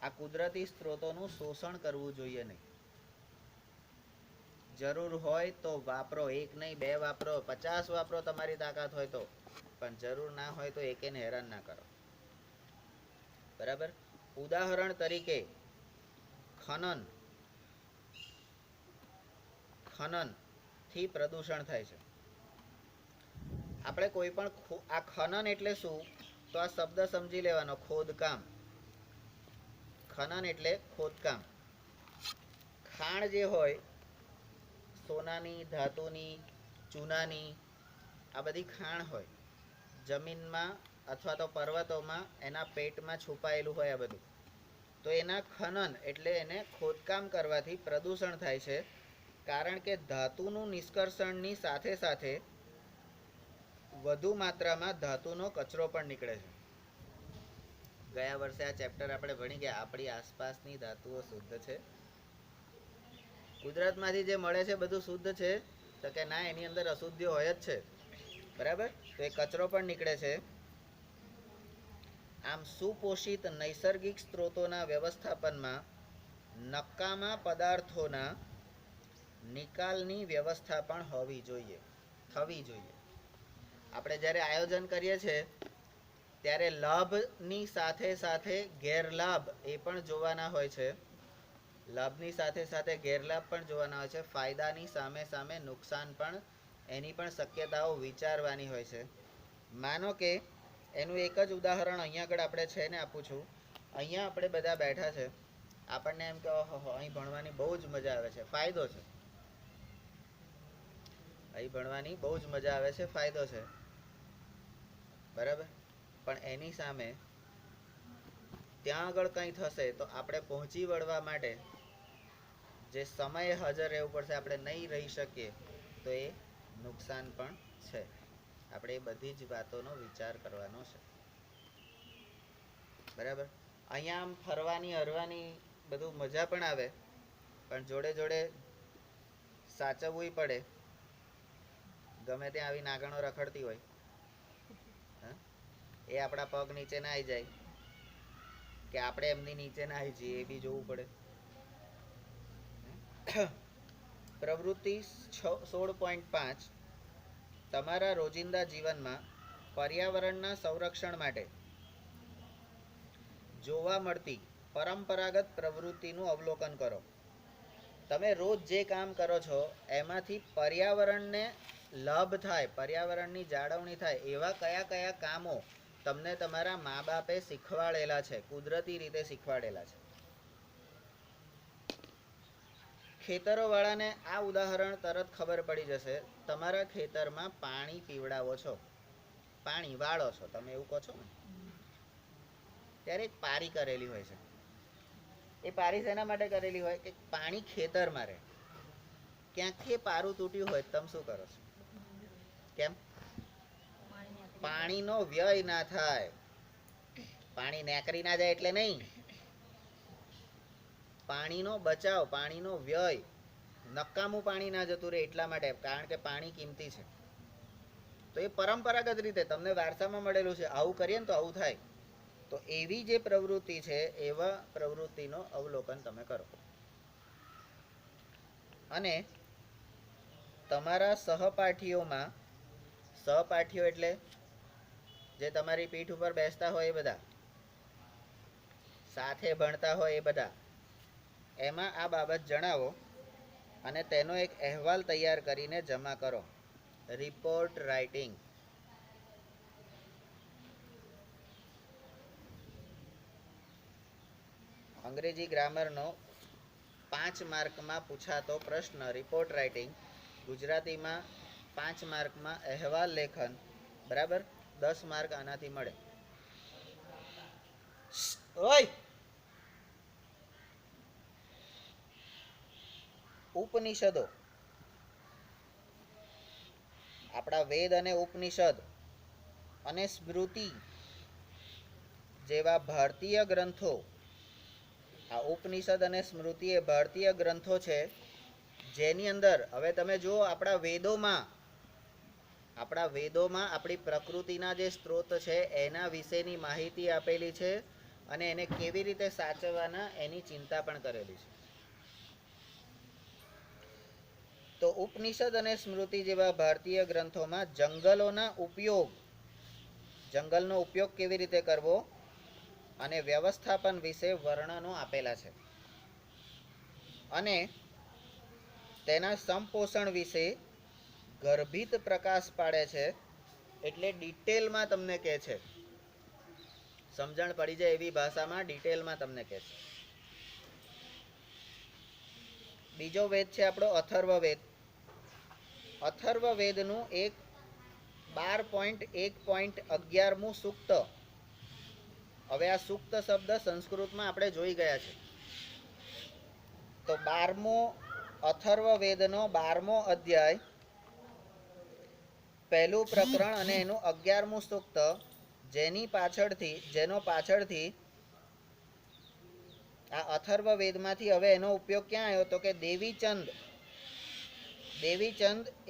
આ કુદરતી સ્ત્રોતોનું શોષણ કરવું જોઈએ નહીં. જરૂર હોય તો વાપરો, 1 નહીં 2 વાપરો, 50 વાપરો તમારી તાકાત હોય તો, પણ જરૂર ના હોય તો એકેને હેરાન ના કરો. બરાબર? ઉદાહરણ તરીકે ખનનથી પ્રદૂષણ થાય છે. આપણે કોઈ પણ આ ખનન એટલે શું, તો આ શબ્દ સમજી લેવાનો, ખોદકામ. ખનન એટલે ખોદકામ. ખાણ જે હોય, સોનાની, ધાતુની, ચૂનાની, આ બધી ખાણ હોય જમીનમાં અથવા તો પર્વતોમાં, એના પેટમાં છુપાયેલું હોય આ બધું. તો એના ખનન એટલે એને ખોદકામ કરવાથી પ્રદૂષણ થાય છે, કારણ કે ધાતુનું નિષ્કર્ષણની સાથે સાથે વધુ માત્રામાં ધાતુનો કચરો પણ નીકળે છે. ગયા વર્ષે આ ચેપ્ટર આપણે ભણી ગયા, આપણી આસપાસની ધાતુઓ શુદ્ધ છે, કુદરતમાંથી જે મળે છે બધું શુદ્ધ છે, તો કે ના, એની અંદર અશુદ્ધિઓ હોય જ છે. બરાબર? તો એ કચરો પણ નીકળે છે. આમ સુપોષિત નૈસર્ગિક સ્ત્રોતોના વ્યવસ્થાપનમાં નકામા પદાર્થોના નિકાલની વ્યવસ્થા પણ થવી જોઈએ. આપણે જ્યારે આયોજન કરીએ છીએ ત્યારે લાભની સાથે સાથે ગેરલાભ એ પણ જોવાના હોય છે. લાભની સાથે સાથે ગેરલાભ પણ જોવાના હોય છે. ફાયદાની સામે સામે નુકસાન પણ, એની પણ શક્યતાઓ વિચારવાની હોય છે. માનો કે એનું એક જ ઉદાહરણ અહીંયા આગળ આપણે છે ને આપું છું. અહીંયા આપણે બધા બેઠા છે, આપણને એમ કે અહીં ભણવાની બહુ જ મજા આવે છે, ફાયદો છે. અહીં ભણવાની બહુ જ મજા આવે છે, ફાયદો છે. બરાબર? પણ એની સામે ત્યાં આગળ કંઈ થશે તો આપણે પહોંચી વળવા માટે જે સમયે હાજર રહેવું પડશે, આપણે નહીં રહી શકીએ, તો એ નુકસાન પણ છે. આપણે એ બધી જ વાતોનો વિચાર કરવાનો છે. બરાબર? અહીંયા આમ ફરવાની હરવાની બધું મજા પણ આવે, પણ જોડે જોડે સાચવવું પડે. ગમે ત્યાં આવી નાગણો રખડતી હોય, એ આપણા પગ નીચે ના આવી જાય કે આપણે એમની નીચે ના આવી જઈએ, એ બી જોવું પડે. પ્રવૃત્તિ 16.5 તમારા રોજિંદા જીવનમાં પર્યાવરણના સંરક્ષણ માટે જોવા મળતી પરંપરાગત પ્રવૃત્તિનું અવલોકન કરો. તમે રોજ જે કામ કરો છો એમાંથી પર્યાવરણને લાભ થાય, પર્યાવરણની જાળવણી થાય એવા કયા કયા કામો તમને તમારા મા બાપે શીખવાડેલા છે, કુદરતી રીતે શીખવાડેલા છે. ખેતરોવાળાને આ ઉદાહરણ તરત ખબર પડી જશે. તમારા ખેતરમાં પાણી પીવડાવો છો, પાણી વાળો છો, તમે એવું કહો છો ને, ત્યારે એક પારી કરેલી હોય છે. એ પારી શેના માટે કરેલી હોય કે પાણી ખેતરમાં રહે. ક્યાંકથી પારું તૂટ્યું હોય, તમે શું કરો છો? કેમ? પાણીનો વ્યય ના થાય. પાણી નેકરી ના જાય એટલે નહીં, પાણીનો બચાવ, પાણીનો વ્યય, નકામું પાણી ના જતું રહે એટલા માટે, કારણ કે પાણી કિંમતી છે. તો એ પરંપરાગત રીતે તમને વારસામાં મળેલું છે, આવું કરીએ ને તો આવું થાય. તો એવી જે પ્રવૃત્તિ છે, એવા પ્રવૃત્તિનો અવલોકન તમે કરો. અને તમારા સહપાઠીઓમાં, સહપાઠીઓ એટલે જે તમારી પીઠ ઉપર બેસતા હોય, એ બધા સાથે ભણતા હોય, એ બધા, એમાં આ બાબત જણાવો અને તેનો એક અહેવાલ તૈયાર કરીને જમા કરો. Report writing. અંગ્રેજી ગ્રામરનો 5 માર્કમાં પૂછાતો પ્રશ્ન રિપોર્ટ રાઇટિંગ, ગુજરાતીમાં 5 માર્કમાં અહેવાલ લેખન, બરાબર, 10 માર્ક આનાથી મળે. ઓય, ઉપનિષદો, આપણા વેદ અને ઉપનિષદ અને સ્મૃતિ જેવા ભારતીય ગ્રંથો, આ ઉપનિષદ અને સ્મૃતિ એ ભારતીય ગ્રંથો છે જેની અંદર હવે તમે જુઓ આપણા વેદોમાં આપણી પ્રકૃતિના જે સ્ત્રોત છે એના વિશેની માહિતી આપેલી છે અને એને કેવી રીતે સાચવવાના એની ચિંતા પણ કરેલી છે. તો ઉપનિષદ અને સ્મૃતિ જેવા ભારતીય ગ્રંથોમાં જંગલનો ઉપયોગ કેવી રીતે કરવો અને વ્યવસ્થાપન વિશે વર્ણનો આપેલા છે અને તેના સંપોષણ વિશે ગર્ભિત પ્રકાશ પાડે છે. એટલે ડિટેલમાં તમને કહે છે, સમજણ પડી જાય એવી ભાષામાં ડિટેલમાં તમને કહે છે. બીજો વેદ છે આપણો અથર્વવેદ. અથર્વવેદનું 12.1.11મું સૂક્ત. હવે આ સૂક્ત શબ્દ સંસ્કૃતમાં આપણે જોઈ ગયા છે. તો અથર્વવેદનો 12મો અધ્યાય, પહેલું પ્રકરણ અને એનું 11મું સૂક્ત, જેનો પાછળથી આ અથર્વવેદમાંથી હવે એનો ઉપયોગ ક્યાં આવ્યો તો કે દેવીચંદ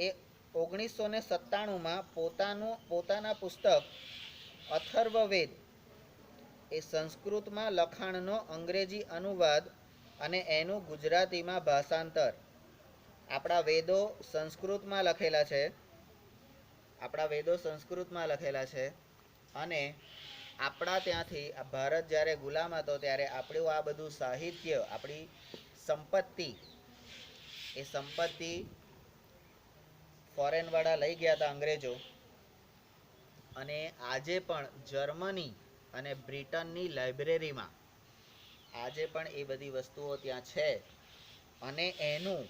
એ 1997માં પોતાના પુસ્તક અથર્વવેદ એ સંસ્કૃતમાં લખાણનો અંગ્રેજી અનુવાદ અને એનું ગુજરાતીમાં ભાષાંતર. આપણા વેદો સંસ્કૃતમાં લખેલા છે અને આપણા ત્યાંથી ભારત જ્યારે ગુલામ હતો ત્યારે આપણું આ બધું સાહિત્ય, આપણી સંપત્તિ ફોરેનવાળા લઈ ગયા હતા અંગ્રેજો, અને આજે પણ જર્મની અને બ્રિટનની લાઇબ્રેરીમાં આજે પણ એ બધી વસ્તુઓ ત્યાં છે અને એનું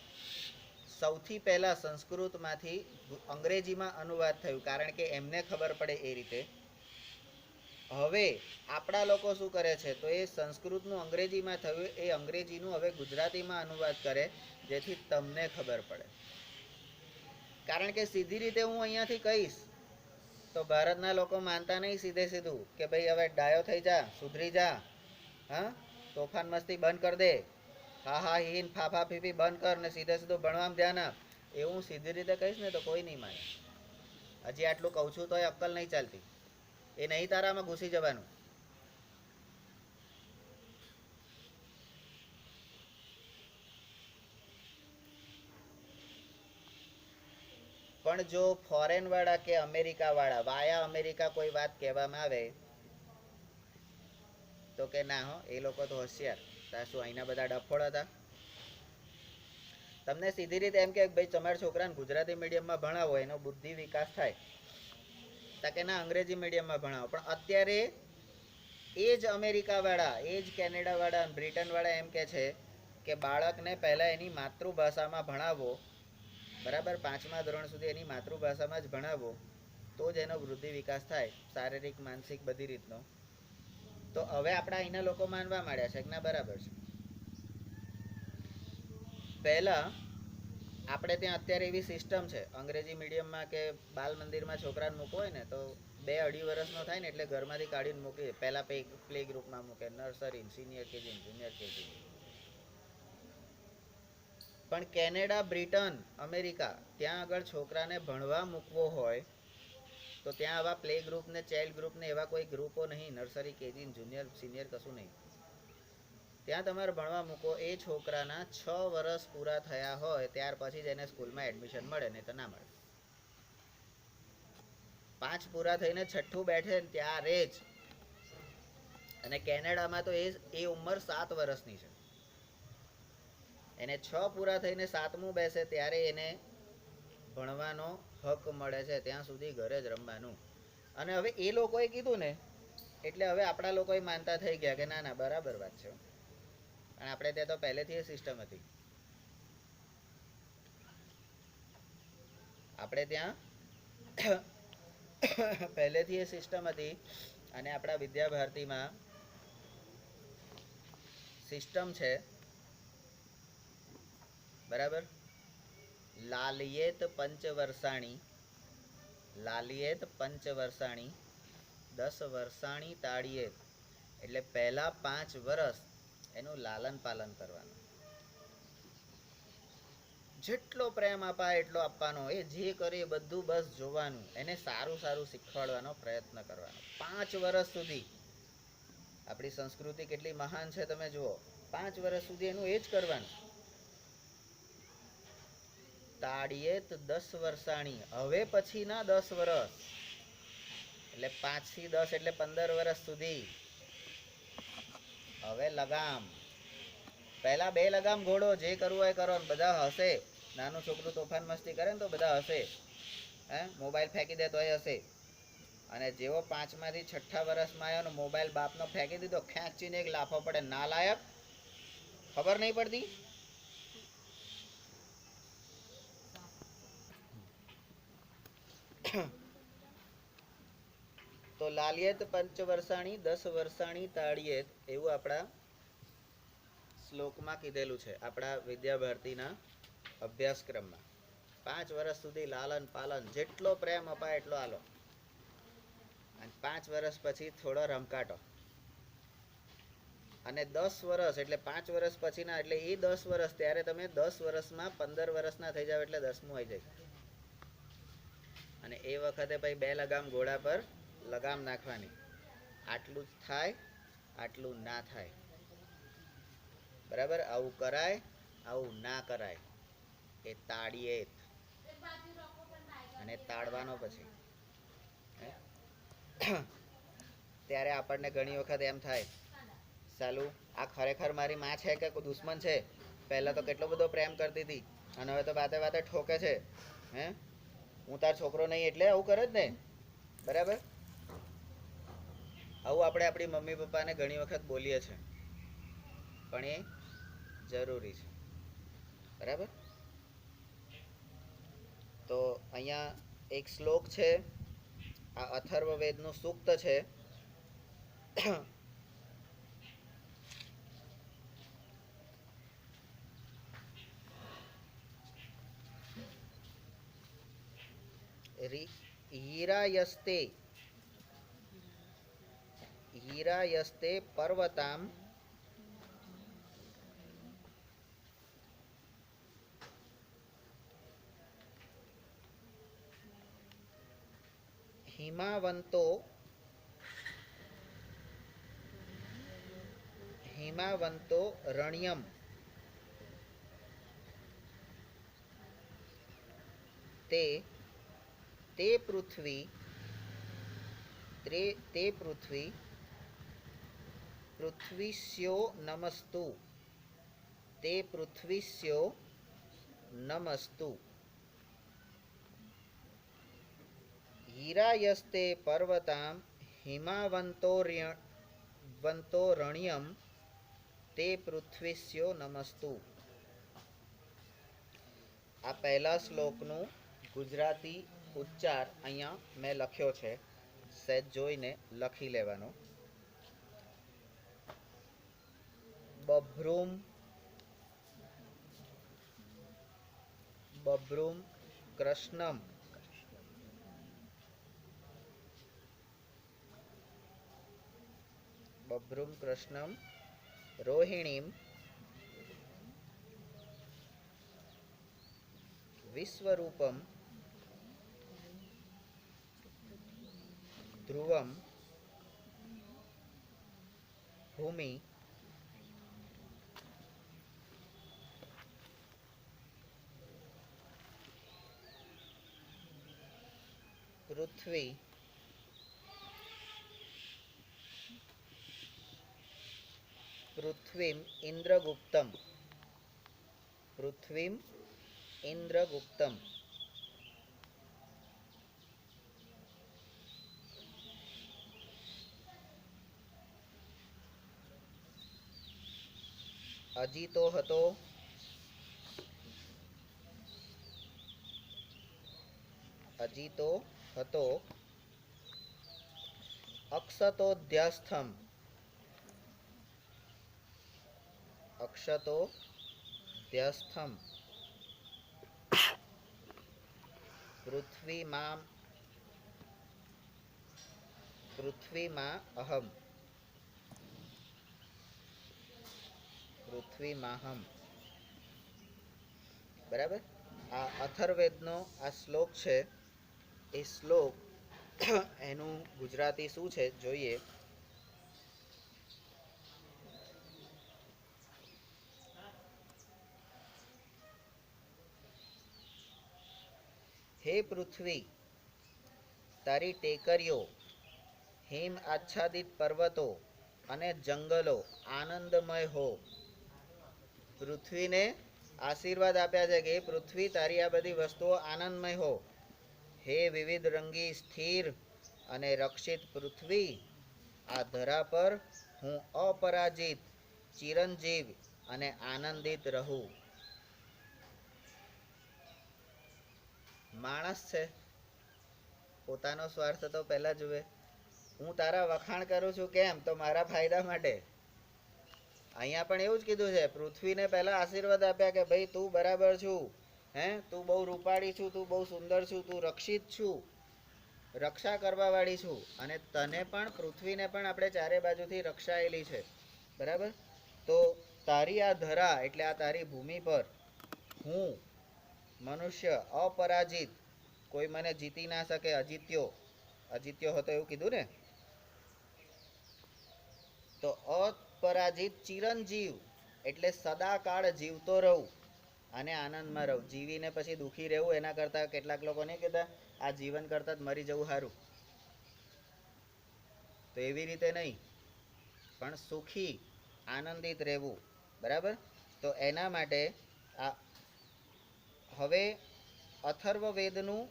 સૌથી પહેલા સંસ્કૃતમાંથી અંગ્રેજીમાં અનુવાદ થયું, કારણ કે એમને ખબર પડે એ રીતે. હવે આપણા લોકો શું કરે છે તો એ સંસ્કૃતનું અંગ્રેજીમાં થયું એ અંગ્રેજીનું હવે ગુજરાતીમાં અનુવાદ કરે, જેથી તમને ખબર પડે. કારણ કે સીધી રીતે હું અહીંયાથી કહીશ તો ભારતના લોકો માનતા નહીં સીધું કે ભાઈ હવે ડાયો થઈ જા, સુધરી જા, હા, તોફાન મસ્તી બંધ કર દે, હા હા હીન ફાફા ફીફી બંધ કર ને સીધું ભણવામાં ધ્યાન આપ. એવું સીધી રીતે કહીશ ને તો કોઈ નહીં માને. હજી આટલું કહું છું તોય અક્કલ નહીં ચાલતી. એ નહીં તારામાં ઘૂસી જવાનું. પણ જો ફોરેન વાળા કે અમેરિકા વાળા વાયા અમેરિકા કોઈ વાત કહેવામાં આવે તો કે ના હો, એ લોકો તો હોશિયાર, શું અહીંના બધા ડફોળ હતા. તમને સીધી રીતે એમ કે ભાઈ તમારા છોકરાને ગુજરાતી મીડિયમમાં ભણાવો, એનો બુદ્ધિ વિકાસ થાય, તો કે ના અંગ્રેજી મીડિયમમાં ભણાવો. પણ અત્યારે એ જ અમેરિકા વાળા, એ જ કેનેડા વાળા, બ્રિટન વાળા એમ કે છે કે બાળકને પહેલા એની માતૃભાષામાં ભણાવો, બરાબર, 5મા ધોરણ સુધી એની માતૃભાષામાં જ ભણાવો, તો જ એનો વૃદ્ધિ વિકાસ થાય, શારીરિક માનસિક બધી રીતનો. તો હવે આપણા અહીંના લોકો માનવા માંડ્યા છે કે ના બરાબર છે. પહેલા આપણે ત્યાં અત્યારે એવી સિસ્ટમ છે, અંગ્રેજી મીડિયમમાં કે બાલ મંદિરમાં છોકરાને મૂકવો હોય ને તો 2-2.5 વર્ષનો થાય ને એટલે ઘરમાંથી કાઢીને મૂકી, પહેલા પ્લે ગ્રુપમાં મૂકે, nursery, senior KG, junior KG. પણ કેનેડા, બ્રિટન, અમેરિકા ત્યાં આગળ છોકરાને ભણવા મૂકવો હોય તો ત્યાં આવા પ્લે ગ્રુપ ને ચાઇલ્ડ ગ્રુપ ને એવા કોઈ ગ્રુપો નહીં, નર્સરી, કેજી, જુનિયર, સિનિયર કશું નહીં. ત્યાં તમારે ભણવા મૂકો, એ છોકરાના 6 વર્ષ પૂરા થયા હોય ત્યાર પછી જ એને સ્કૂલમાં એડમિશન મળે, નહીં તો ના મળે. 5 પૂરા થઈને 6ઠું બેઠે ત્યારે જ. અને કેનેડામાં તો એ ઉંમર 7 વર્ષની છે. એને 6 પૂરા થઈને 7મું બેસે ત્યારે એને ભણવાનો હક મળે છે, ત્યાં સુધી ઘરે જ રમવાનું. અને હવે એ લોકોએ કીધું ને એટલે હવે આપણા લોકોએ માનતા થઈ ગયા કે ના ના બરાબર વાત છે. અને આપણે ત્યાં તો પહેલેથી એ સિસ્ટમ હતી. આપણે ત્યાં પહેલેથી એ સિસ્ટમ હતી અને આપણા વિદ્યાભારતીમાં સિસ્ટમ છે બરાબર. લાલિયેત પંચવર્ષાણી, લાલિયેત પંચવર્ષાણી, 10 વર્ષાણી તાળીયેત. એટલે પહેલા 5 વર્ષ એનું લાલન પાલન કરવાનું. જેટલો પ્રેમ અપાય એટલો આપવાનો. એ જે કરે એ બધું બસ જોવાનું. એને સારું સારું શીખવાડવાનો પ્રયત્ન કરવાનો 5 વર્ષ સુધી. આપણી સંસ્કૃતિ કેટલી મહાન છે તમે જુઓ. 5 વર્ષ સુધી એનું એ જ કરવાનું. તાળીયેત 10 વર્ષાણી. હવે પછીના 10 વર્ષ એટલે 5 થી 10 એટલે 15 વર્ષ સુધી હવે લગામ. પહેલા 2 લગામ ઘોડો, જે કરવું હોય કરો. બધા હશે. નાનું છોકરું તોફાન મસ્તી કરે ને તો બધા હશે. હે, મોબાઈલ ફેંકી દે તોય હશે. અને જેવો 5માંથી 6ઠ્ઠા વર્ષમાં આવ્યો ને મોબાઈલ બાપનો ફેંકી દીધો, ખેંચીને એક લાફો પડે. ના લાયક, ખબર નહીં પડતી. તો લાલિયેત પંચવર્ષાણી 10 વર્ષાણી તાળીયેત એવું આપણા શ્લોકમાં કીધેલું છે. આપણા વિદ્યાભારતીના અભ્યાસક્રમમાં 5 વર્ષ સુધી લાલન પાલન, જેટલો પ્રેમ અપાય એટલો આલો. અને 5 વર્ષ પછી થોડો રમકાટો. અને 10 વર્ષ એટલે 5 વર્ષ પછીના, એટલે એ 10 વર્ષ, ત્યારે તમે 10 વર્ષમાં 15 વર્ષના થઈ જાવ એટલે 10મું આવી જાય. અને એ વખતે પછી 2 લગામ ઘોડા પર લગામ નાખવાની. આટલું જ થાય, આટલું ના થાય. બરાબર. આવું કરાય, આવું ના કરાય. એ તાળીયેત. અને તાળવાનો પછી ત્યારે આપણને ઘણી વખત એમ થાય, સાલું આ ખરેખર મારી માં છે કે કોઈ દુશ્મન છે. પહેલા તો કેટલો બધો પ્રેમ કરતી હતી અને હવે તો વાતે વાતે ઠોકે છે. હે, હું તાર છોકરો નહીં એટલે આવું કરે જ ને. બરાબર. આવું આપણે આપણી મમ્મી પપ્પાને ઘણી વખત બોલીએ છીએ, પણ એ જરૂરી છે. બરાબર. તો અહીંયા એક શ્લોક છે, આ અથર્વવેદનું સૂક્ત છે. હીરાયસ્તે, હીરાયસ્તે પર્વતામ હિમાવંતો, હિમાવંતો રણ્યમ. તે તે પૃથ્વી, તે પૃથ્વી પૃથ્વીસ્યો નમસ્તુ, તે પૃથ્વીસ્યો નમસ્તુ. હીરાયસ્તે પર્વતામ હિમાવંતો રણ્યમ તે પૃથ્વીસ્યો નમસ્તુ. આ પહેલા શ્લોકનું ગુજરાતી ઉચ્ચાર અહીંયા મેં લખ્યો છે. સહેજ જોઈને લખી લેવાનો. બભ્રૂમ, બભ્રૂમ કૃષ્ણમ, બભ્રૂમ કૃષ્ણમ રોહિણીમ વિશ્વરૂપમ ધ્રુવમ ભૂમિ પૃથ્વી પૃથ્વીમ ઇન્દ્રગુપ્તમ, પૃથ્વીમ ઇન્દ્રગુપ્તમ. અજીતો હતો, અજીતો હતો અક્ષતોધ્યસ્થમ, અક્ષતોધ્યસ્થમ પૃથ્વીમાં, પૃથ્વીમાં અહમ, પૃથ્વીમાહમ. બરાબર. આ અથર્વવેદનો આ શ્લોક છે. એ શ્લોક એનું ગુજરાતી શું છે જોઈએ. હે પૃથ્વી, તારી ટેકરીઓ, હિમ આચ્છાદિત પર્વતો અને જંગલો આનંદમય હો. પૃથ્વીને આશીર્વાદ આપ્યા છે કે હે પૃથ્વી, તારી આ બધી વસ્તુઓ આનંદમય હો. હે વિવિધ રંગી સ્થિર અને રક્ષિત પૃથ્વી, આ ધરા પર હું અપરાજિત, ચિરંજીવ અને આનંદિત રહું. માણસ છે, પોતાનો સ્વાર્થ તો પહેલા જુએ. હું તારા વખાણ કરું છું કેમ? તો મારા ફાયદા માટે. અહીંયા પણ એવું જ કીધું છે. પૃથ્વીને પહેલા આશીર્વાદ આપ્યા કે ભાઈ તું બરાબર છું, હે તું બહુ રૂપાળી છું, તું બહુ સુંદર છું, તું રક્ષિત છું, રક્ષા કરવા વાળી છું. અને તને પણ, પૃથ્વીને પણ આપણે ચારે બાજુથી રક્ષાયેલી છે. બરાબર. તો તારી આ ધરા એટલે આ તારી ભૂમિ પર હું મનુષ્ય અપરાજિત, કોઈ મને જીતી ના શકે, અજીત્યો, અજીત્યો હતો એવું કીધું ને. તો અપરાજિત ચિરંજીવ એટલે સદાકાળ જીવતો રહું અને આનંદમાં રહું. જીવીને પછી દુઃખી રહેવું એના કરતાં, કેટલાક લોકો નહીં કહેતા આ જીવન કરતાં જ મરી જવું સારું. તો એવી રીતે નહીં, પણ સુખી આનંદિત રહેવું. બરાબર. તો એના માટે આ હવે અથર્વવેદનું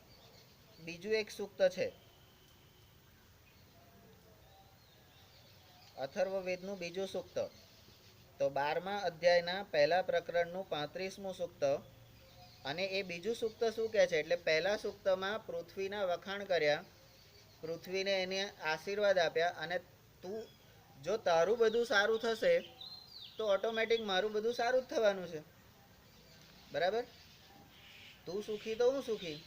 બીજું એક સૂક્ત છે. અથર્વવેદનું બીજું સૂક્ત, તો 12મા અધ્યાયના પહેલા પ્રકરણનું 35મું સૂક્ત. અને એ બીજું સૂક્ત શું કહે છે? એટલે પહેલા સૂક્તમાં પૃથ્વીના વખાણ કર્યા, પૃથ્વીને એને આશીર્વાદ આપ્યા. અને તું, જો તારું બધું સારું થશે તો ઓટોમેટિક મારું બધું સારું જ થવાનું છે. બરાબર. તું સુખી તો હું સુખી,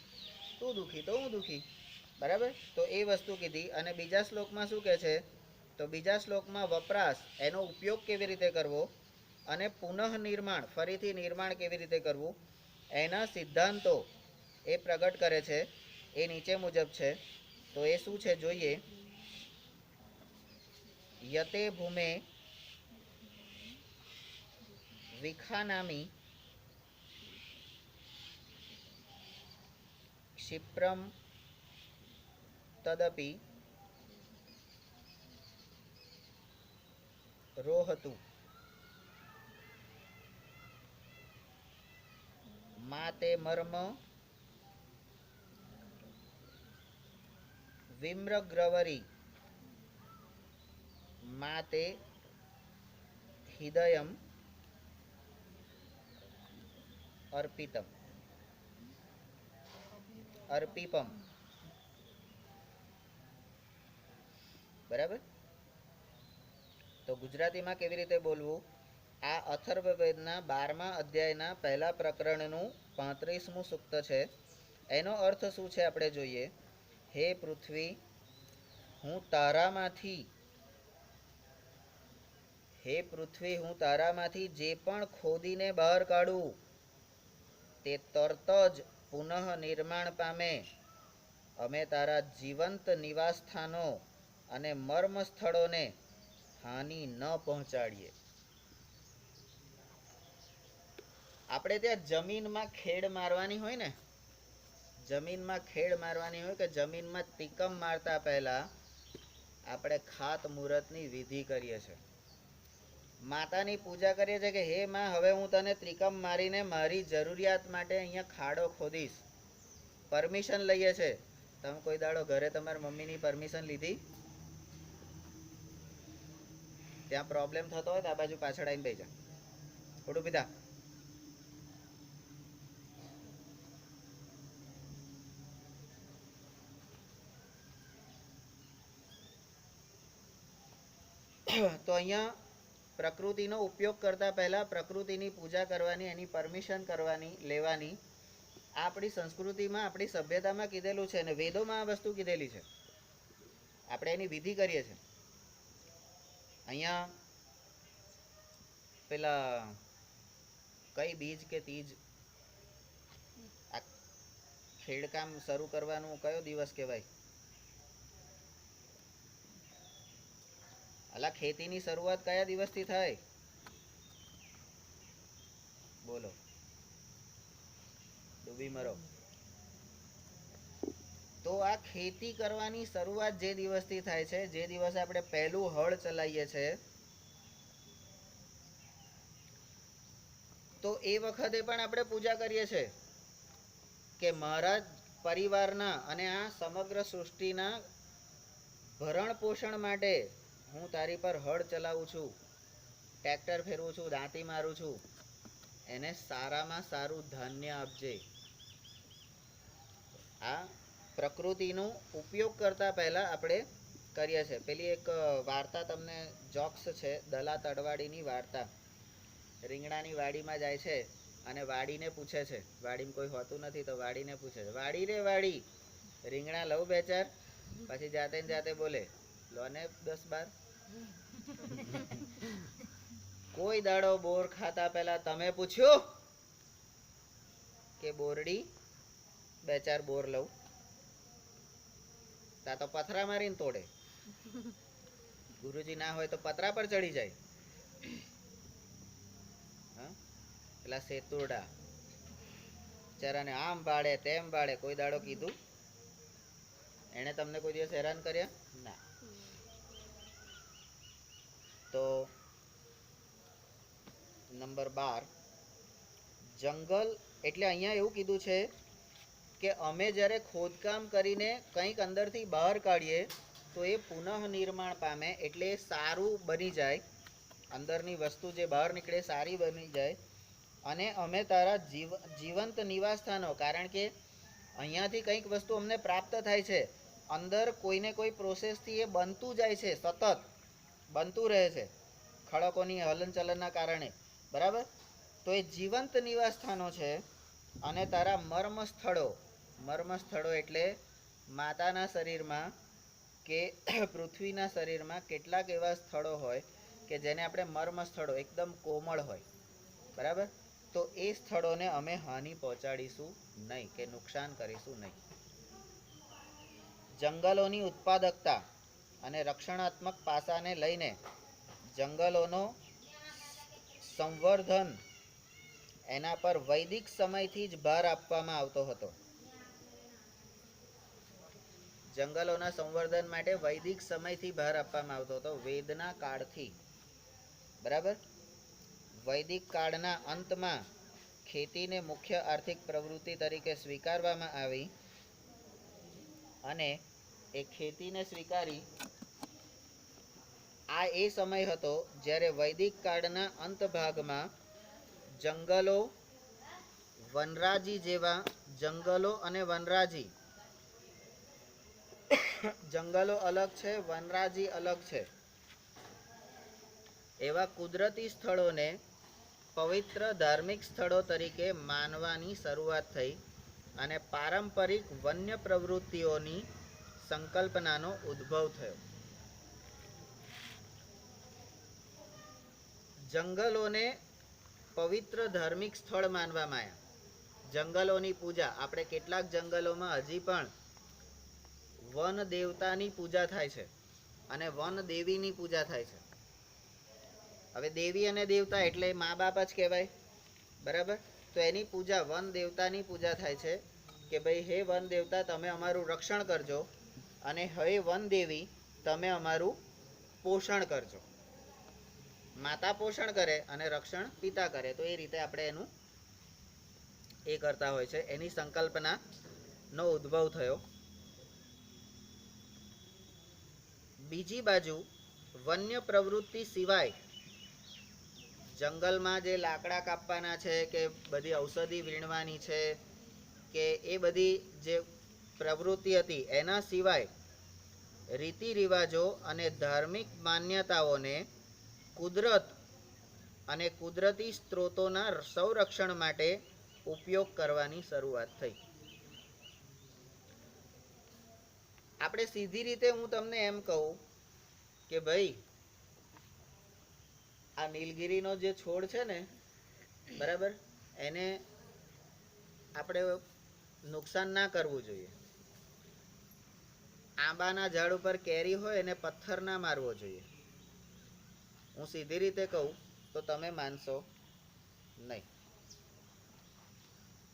તું દુઃખી તો હું દુઃખી. બરાબર. તો એ વસ્તુ કીધી. અને બીજા શ્લોકમાં શું કહે છે? તો બીજા શ્લોકમાં વપરાશ, એનો ઉપયોગ કેવી રીતે કરવો અને પુનઃ નિર્માણ, ફરીથી નિર્માણ કેવી રીતે કરવું, એના સિદ્ધાંતો એ પ્રગટ કરે છે. એ નીચે મુજબ છે. તો એ શું છે જોઈએ. યતે ભૂમે વિખાનામી ક્ષિપ્રમ તદપી રોહતું માતે મર્મ વિમ્રગ્રવરી માતે હૃદયમ અર્પિતમ, અર્પિપમ. બરાબર. તો ગુજરાતીમાં કેવી રીતે બોલવું? આ અથર્વવેદના 12મા અધ્યાયના પહેલા પ્રકરણનું 35મું સૂક્ત છે. એનો અર્થ શું છે આપણે જોઈએ. હે પૃથ્વી, હું તારામાંથી, હે પૃથ્વી, હું તારામાંથી જે પણ ખોદીને બહાર કાઢું તે તરત જ પુનઃ નિર્માણ પામે. અમે તારા જીવંત નિવાસ સ્થાનો અને મર્મ સ્થળોને હાનિ ન પહોંચાડીએ. આપણે ત્યાં જમીનમાં ખેડ મારવાની હોય ને, જમીનમાં ખેડ મારવાની હોય કે જમીનમાં ટીકમ મારતા પહેલા આપણે ખાત મુહૂર્તની વિધિ કરીએ છીએ. માતાની પૂજા કરીએ છીએ કે હે માં, હવે હું તને ત્રિકમ મારીને મારી જરૂરિયાત માટે અહીંયા ખાડો ખોદીશ. પરમિશન લઈએ છે. તમે કોઈ દાડો ઘરે તમારા મમ્મીની પરમિશન લીધી? ત્યાં પ્રોબ્લેમ થતો હોય તો આ બાજુ પાછળ આવીને બેસી જા. ખોટું પીધા. તો અહીંયા પ્રકૃતિનો ઉપયોગ કરતા પહેલા પ્રકૃતિની પૂજા કરવાની, એની પરમિશન કરવાની લેવાની આપણી સંસ્કૃતિમાં, આપણી સભ્યતામાં કીધેલું છે અને વેદોમાં આ વસ્તુ કીધેલી છે. આપણે એની વિધિ કરીએ છીએ. અહીંયા પેલા કઈ બીજ કે તીજ, આ ખેડકામ શરૂ કરવાનું કયો દિવસ કહેવાય? અલા, ખેતીની શરૂઆત કયા દિવસથી થાય? બોલો, ડૂબી મરો. તો આ ખેતી કરવાની શરૂઆત જે દિવસથી થાય છે, જે દિવસે આપણે પહેલું હળ ચલાવીએ છીએ, તો એ વખતે પણ આપણે પૂજા કરીએ છીએ કે મારા પરિવારના અને આ સમગ્ર સૃષ્ટિના ભરણ પોષણ માટે હું તારી પર હળ ચલાવું છું, ટ્રેક્ટર ફેરવું છું, દાંતી મારું છું, એને સારામાં સારું ધાન્ય આપજે. આ પ્રકૃતિનો ઉપયોગ કરતા પહેલા આપણે કરીએ છીએ. પેલી એક વાર્તા તમને જોક્સ છે, દલા તડવાડીની વાર્તા. રીંગણાની વાડીમાં જાય છે અને વાડીને પૂછે છે, વાડીમાં કોઈ હોતું નથી તો વાડીને પૂછે છે, વાડી રે વાડી, રીંગણા લઉં બે ચાર? પછી જાતે ને જાતે બોલે, લો ને 10-12. કોઈ દાડો બોર ખાતા પહેલા તમે પૂછ્યું કે બોરડી બે ચાર બોર લઉં? તા તો પથરા મારીને તોડે. ગુરુજી ના હોય તો પતરા પર ચડી જાય. પેલા સેતુરડા ચરાને આમ બાળે તેમ બાળે, કોઈ દાડો કીધું? એને તમને કોઈ દિવસ હેરાન કર્યા? ના. તો નંબર 12, જંગલ એટલે અહીંયા એવું કીધું છે કે અમે જ્યારે ખોદકામ કરીને કંઈક અંદરથી બહાર કાઢીએ તો એ પુનઃ નિર્માણ પામે, એટલે સારું બની જાય, અંદરની વસ્તુ જે બહાર નીકળે સારી બની જાય. અને અમે તારા જીવંત નિવાસ સ્થાનો, કારણ કે અહીંયાથી કંઈક વસ્તુ અમને પ્રાપ્ત થાય છે, અંદર કોઈને કોઈ પ્રોસેસથી એ બનતું જાય છે, સતત બનતું રહે છે ખડકોની હલનચલનના કારણે, બરાબર? તો એ જીવંત નિવાસ સ્થાનો છે. અને તારા મર્મ સ્થળો એટલે માતાના શરીરમાં કે પૃથ્વીના શરીરમાં કેટલાક એવા સ્થળો હોય કે જેને આપણે મર્મ સ્થળો, એકદમ કોમળ હોય, બરાબર? તો એ સ્થળોને અમે હાનિ પહોંચાડીશું નહીં કે નુકસાન કરીશું નહીં. જંગલોની ઉત્પાદકતા અને રક્ષણાત્મક પાસાને લઈને જંગલોનો સંવર્ધન, એના પર વૈદિક સમયથી જ ભાર આપવામાં આવતો હતો. જંગલોના સંવર્ધન માટે વૈદિક સમયથી ભાર આપવામાં આવતો હતો, વેદના કાળથી, બરાબર? વૈદિક કાળના અંતમાં ખેતીને મુખ્ય આર્થિક પ્રવૃત્તિ તરીકે સ્વીકારવામાં આવી અને એ ખેતીને સ્વીકારી આ એ સમય હતો જ્યારે વૈદિક કાળના અંત ભાગમાં જંગલો, વનરાજી જેવા જંગલો અને વનરાજી, જંગલો અલગ છે, વનરાજી અલગ છે, એવા કુદરતી સ્થળોને પવિત્ર ધાર્મિક સ્થળો તરીકે માનવાની શરૂઆત થઈ અને પારંપરિક વન્ય પ્રવૃત્તિઓની સંકલ્પનાનો ઉદ્ભવ થયો. જંગલોને પવિત્ર ધાર્મિક સ્થળ માનવામાં આવ્યા. જંગલોની પૂજા, આપણે કેટલાક જંગલોમાં હજી પણ વન દેવતાની પૂજા થાય છે અને વન દેવીની પૂજા થાય છે. હવે દેવી અને દેવતા એટલે મા બાપ જ કહેવાય, બરાબર? તો એની પૂજા, વન દેવતાની પૂજા થાય છે કે ભાઈ હે વન દેવતા, તમે અમારું રક્ષણ કરજો, અને હે વન દેવી, તમે અમારું પોષણ કરજો. માતા પોષણ કરે અને રક્ષણ પિતા કરે, તો એ રીતે આપણે એનું એ કરતા હોય છે. એની સંકલ્પનાનો ઉદ્ભવ થયો. બીજી બાજુ વન્ય પ્રવૃત્તિ સિવાય જંગલમાં જે લાકડા કાપવાના છે કે બધી ઔષધિ વીણવાની છે કે એ બધી જે પ્રવૃત્તિ હતી, એના સિવાય રીતિ રિવાજો અને ધાર્મિક માન્યતાઓને કુદરત અને કુદરતી સ્ત્રોતોના સંરક્ષણ માટે ઉપયોગ કરવાની શરૂઆત થઈ. આપણે સીધી રીતે હું તમને એમ કહું કે ભાઈ આ નીલગિરીનો જે છોડ છે ને, બરાબર, એને આપણે નુકસાન ના કરવું જોઈએ. આંબાના ઝાડ ઉપર કેરી હોય એને પથ્થર ના મારવો જોઈએ. હું સીધી રીતે કહું તો તમે માનશો નહીં.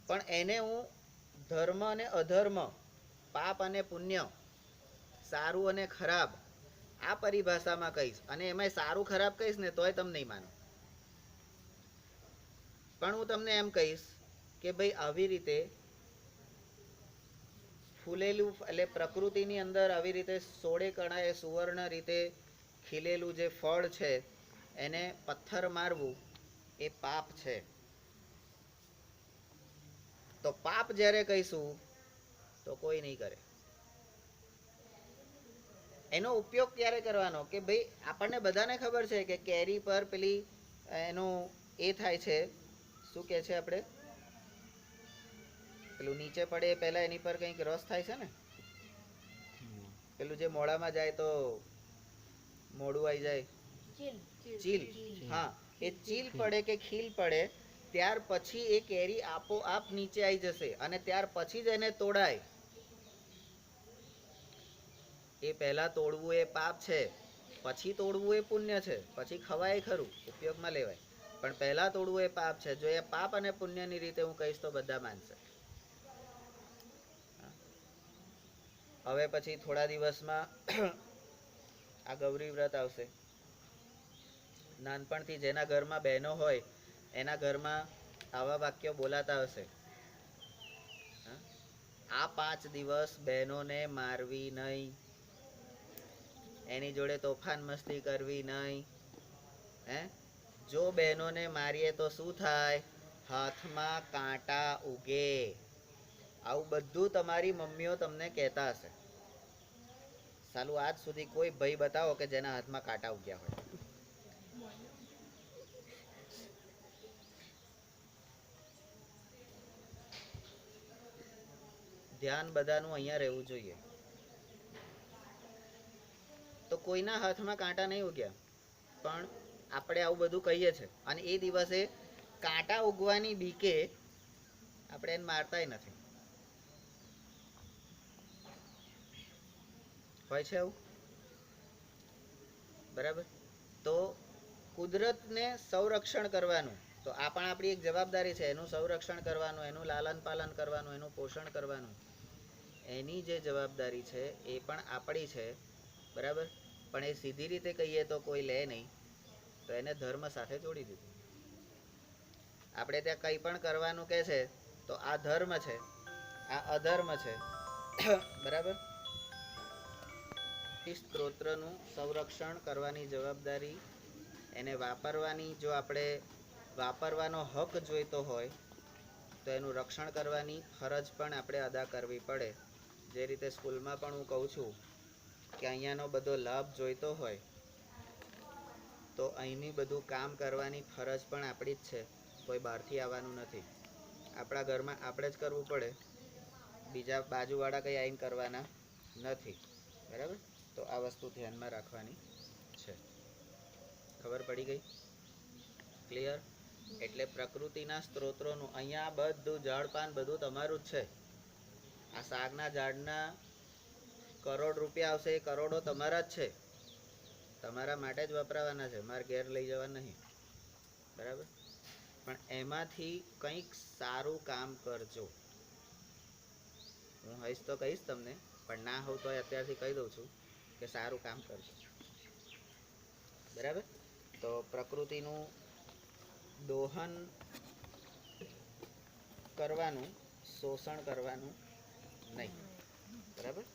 પણ એને હું ધર્મ અને અધર્મ, પાપ અને પુણ્ય, સારું અને ખરાબ આ પરિભાષામાં કહીશ. અને એમાં સારું ખરાબ કહીશ ને તોય તમે નહીં માનો. પણ હું તમને એમ કહીશ કે ભાઈ આવી રીતે ફૂલેલું એટલે પ્રકૃતિની અંદર આવી રીતે સોળે કણાએ સુવર્ણ રીતે ખીલેલું જે ફળ છે એને પથ્થર મારવું એ પાપ છે. તો પાપ જ્યારે કહીશું તો કોઈ નહીં કરે. એનો ઉપયોગ ક્યારે કરવાનો કે ભાઈ આપણને બધાને ખબર છે કે કેરી પર પેલી એનું એ થાય છે, શું કે છે આપણે, પેલું નીચે પડે પહેલા એની પર કંઈક રસ થાય છે ને, પેલું જે મોડામાં જાય તો મોડું આવી જાય, ચીલ. હા, એ ચીલ પડે કે ખીલ પડે ત્યાર પછી એ કેરી આપોઆપ નીચે આવી જશે અને ત્યાર પછી જ એને તોડાય. એ પહેલા તોડવું એ પાપ છે, પછી તોડવું એ પુણ્ય છે. પછી ખવાય ખરું, ઉપયોગમાં લેવાય, પણ પહેલા તોડવું એ પાપ છે. જો એ પાપ અને પુણ્યની રીતે હું કહીશ તો બધા માનશે. હવે પછી થોડા દિવસમાં આ ગૌરી વ્રત આવશે. નાનપણથી જેના ઘરમાં બહેનો હોય એના ઘરમાં આવા વાક્યો બોલાતા હશે. આ 5 દિવસ બહેનોને મારવી નહીં, એની જોડે તોફાન મસ્તી કરવી નહીં. જો બહેનોને મારીએ તો શું થાય? હાથમાં કાંટા ઉગે. આવું બધું તમારી મમ્મીઓ તમને કહેતા હશે. સાલું આજ સુધી કોઈ ભાઈ બતાવો કે જેના હાથમાં કાંટા ઉગ્યા હોય. ધ્યાન બધાનું અહીંયા રહેવું જોઈએ. તો કોઈના હાથમાં કાંટા નહીં ઉગ્યા, પણ આપણે આવું બધું કહીએ છીએ અને એ દિવસે કાંટા ઉગવાની બીકે આપણે એને મારતાય નથી. હોય છે આવું, બરાબર? તો કુદરતને સંરક્ષણ કરવાનું, તો આ પણ આપણી એક જવાબદારી છે. એનું સંરક્ષણ કરવાનું, એનું લાલન પાલન કરવાનું, એનું પોષણ કરવાનું, એની જે જવાબદારી છે એ પણ આપણી છે, બરાબર? પણ એ સીધી રીતે કહીએ તો કોઈ લે નહીં, તો એને ધર્મ સાથે જોડી દીધું. આપણે ત્યાં કંઈ પણ કરવાનું કહે છે તો આ ધર્મ છે, આ અધર્મ છે, બરાબર? સ્ત્રોત્રનું સંરક્ષણ કરવાની જવાબદારી, એને વાપરવાની, જો આપણે વાપરવાનો હક જોઈતો હોય તો એનું રક્ષણ કરવાની ફરજ પણ આપણે અદા કરવી પડે. જે રીતે સ્કૂલમાં પણ હું કહું છું કે અહીંયાનો બધો લાભ જોઈતો હોય તો અહીંની બધું કામ કરવાની ફરજ પણ આપણી જ છે. કોઈ બહારથી આવવાનું નથી. આપણા ઘરમાં આપણે જ કરવું પડે, બીજા બાજુવાળા કંઈ આવીને કરવાના નથી, બરાબર? તો આ વસ્તુ ધ્યાનમાં રાખવાની છે. ખબર પડી ગઈ? ક્લિયર? એટલે પ્રકૃતિના સ્ત્રોત્રોનું અહીંયા બધું ઝાડ પાન બધું તમારું જ છે. આ શાકના ઝાડના કરોડ રૂપિયા આવશે, એ કરોડો તમારા જ છે, તમારા માટે જ વપરાવાના છે, મારે ઘેર લઈ જવા નહીં, બરાબર? પણ એમાંથી કંઈક સારું કામ કરજો. હું હઈશ તો કહીશ તમને, પણ ના હોવ તો અત્યારથી કહી દઉં છું કે સારું કામ કરજો, બરાબર? તો પ્રકૃતિનું દોહન કરવાનું, શોષણ કરવાનું નહીં, બરાબર?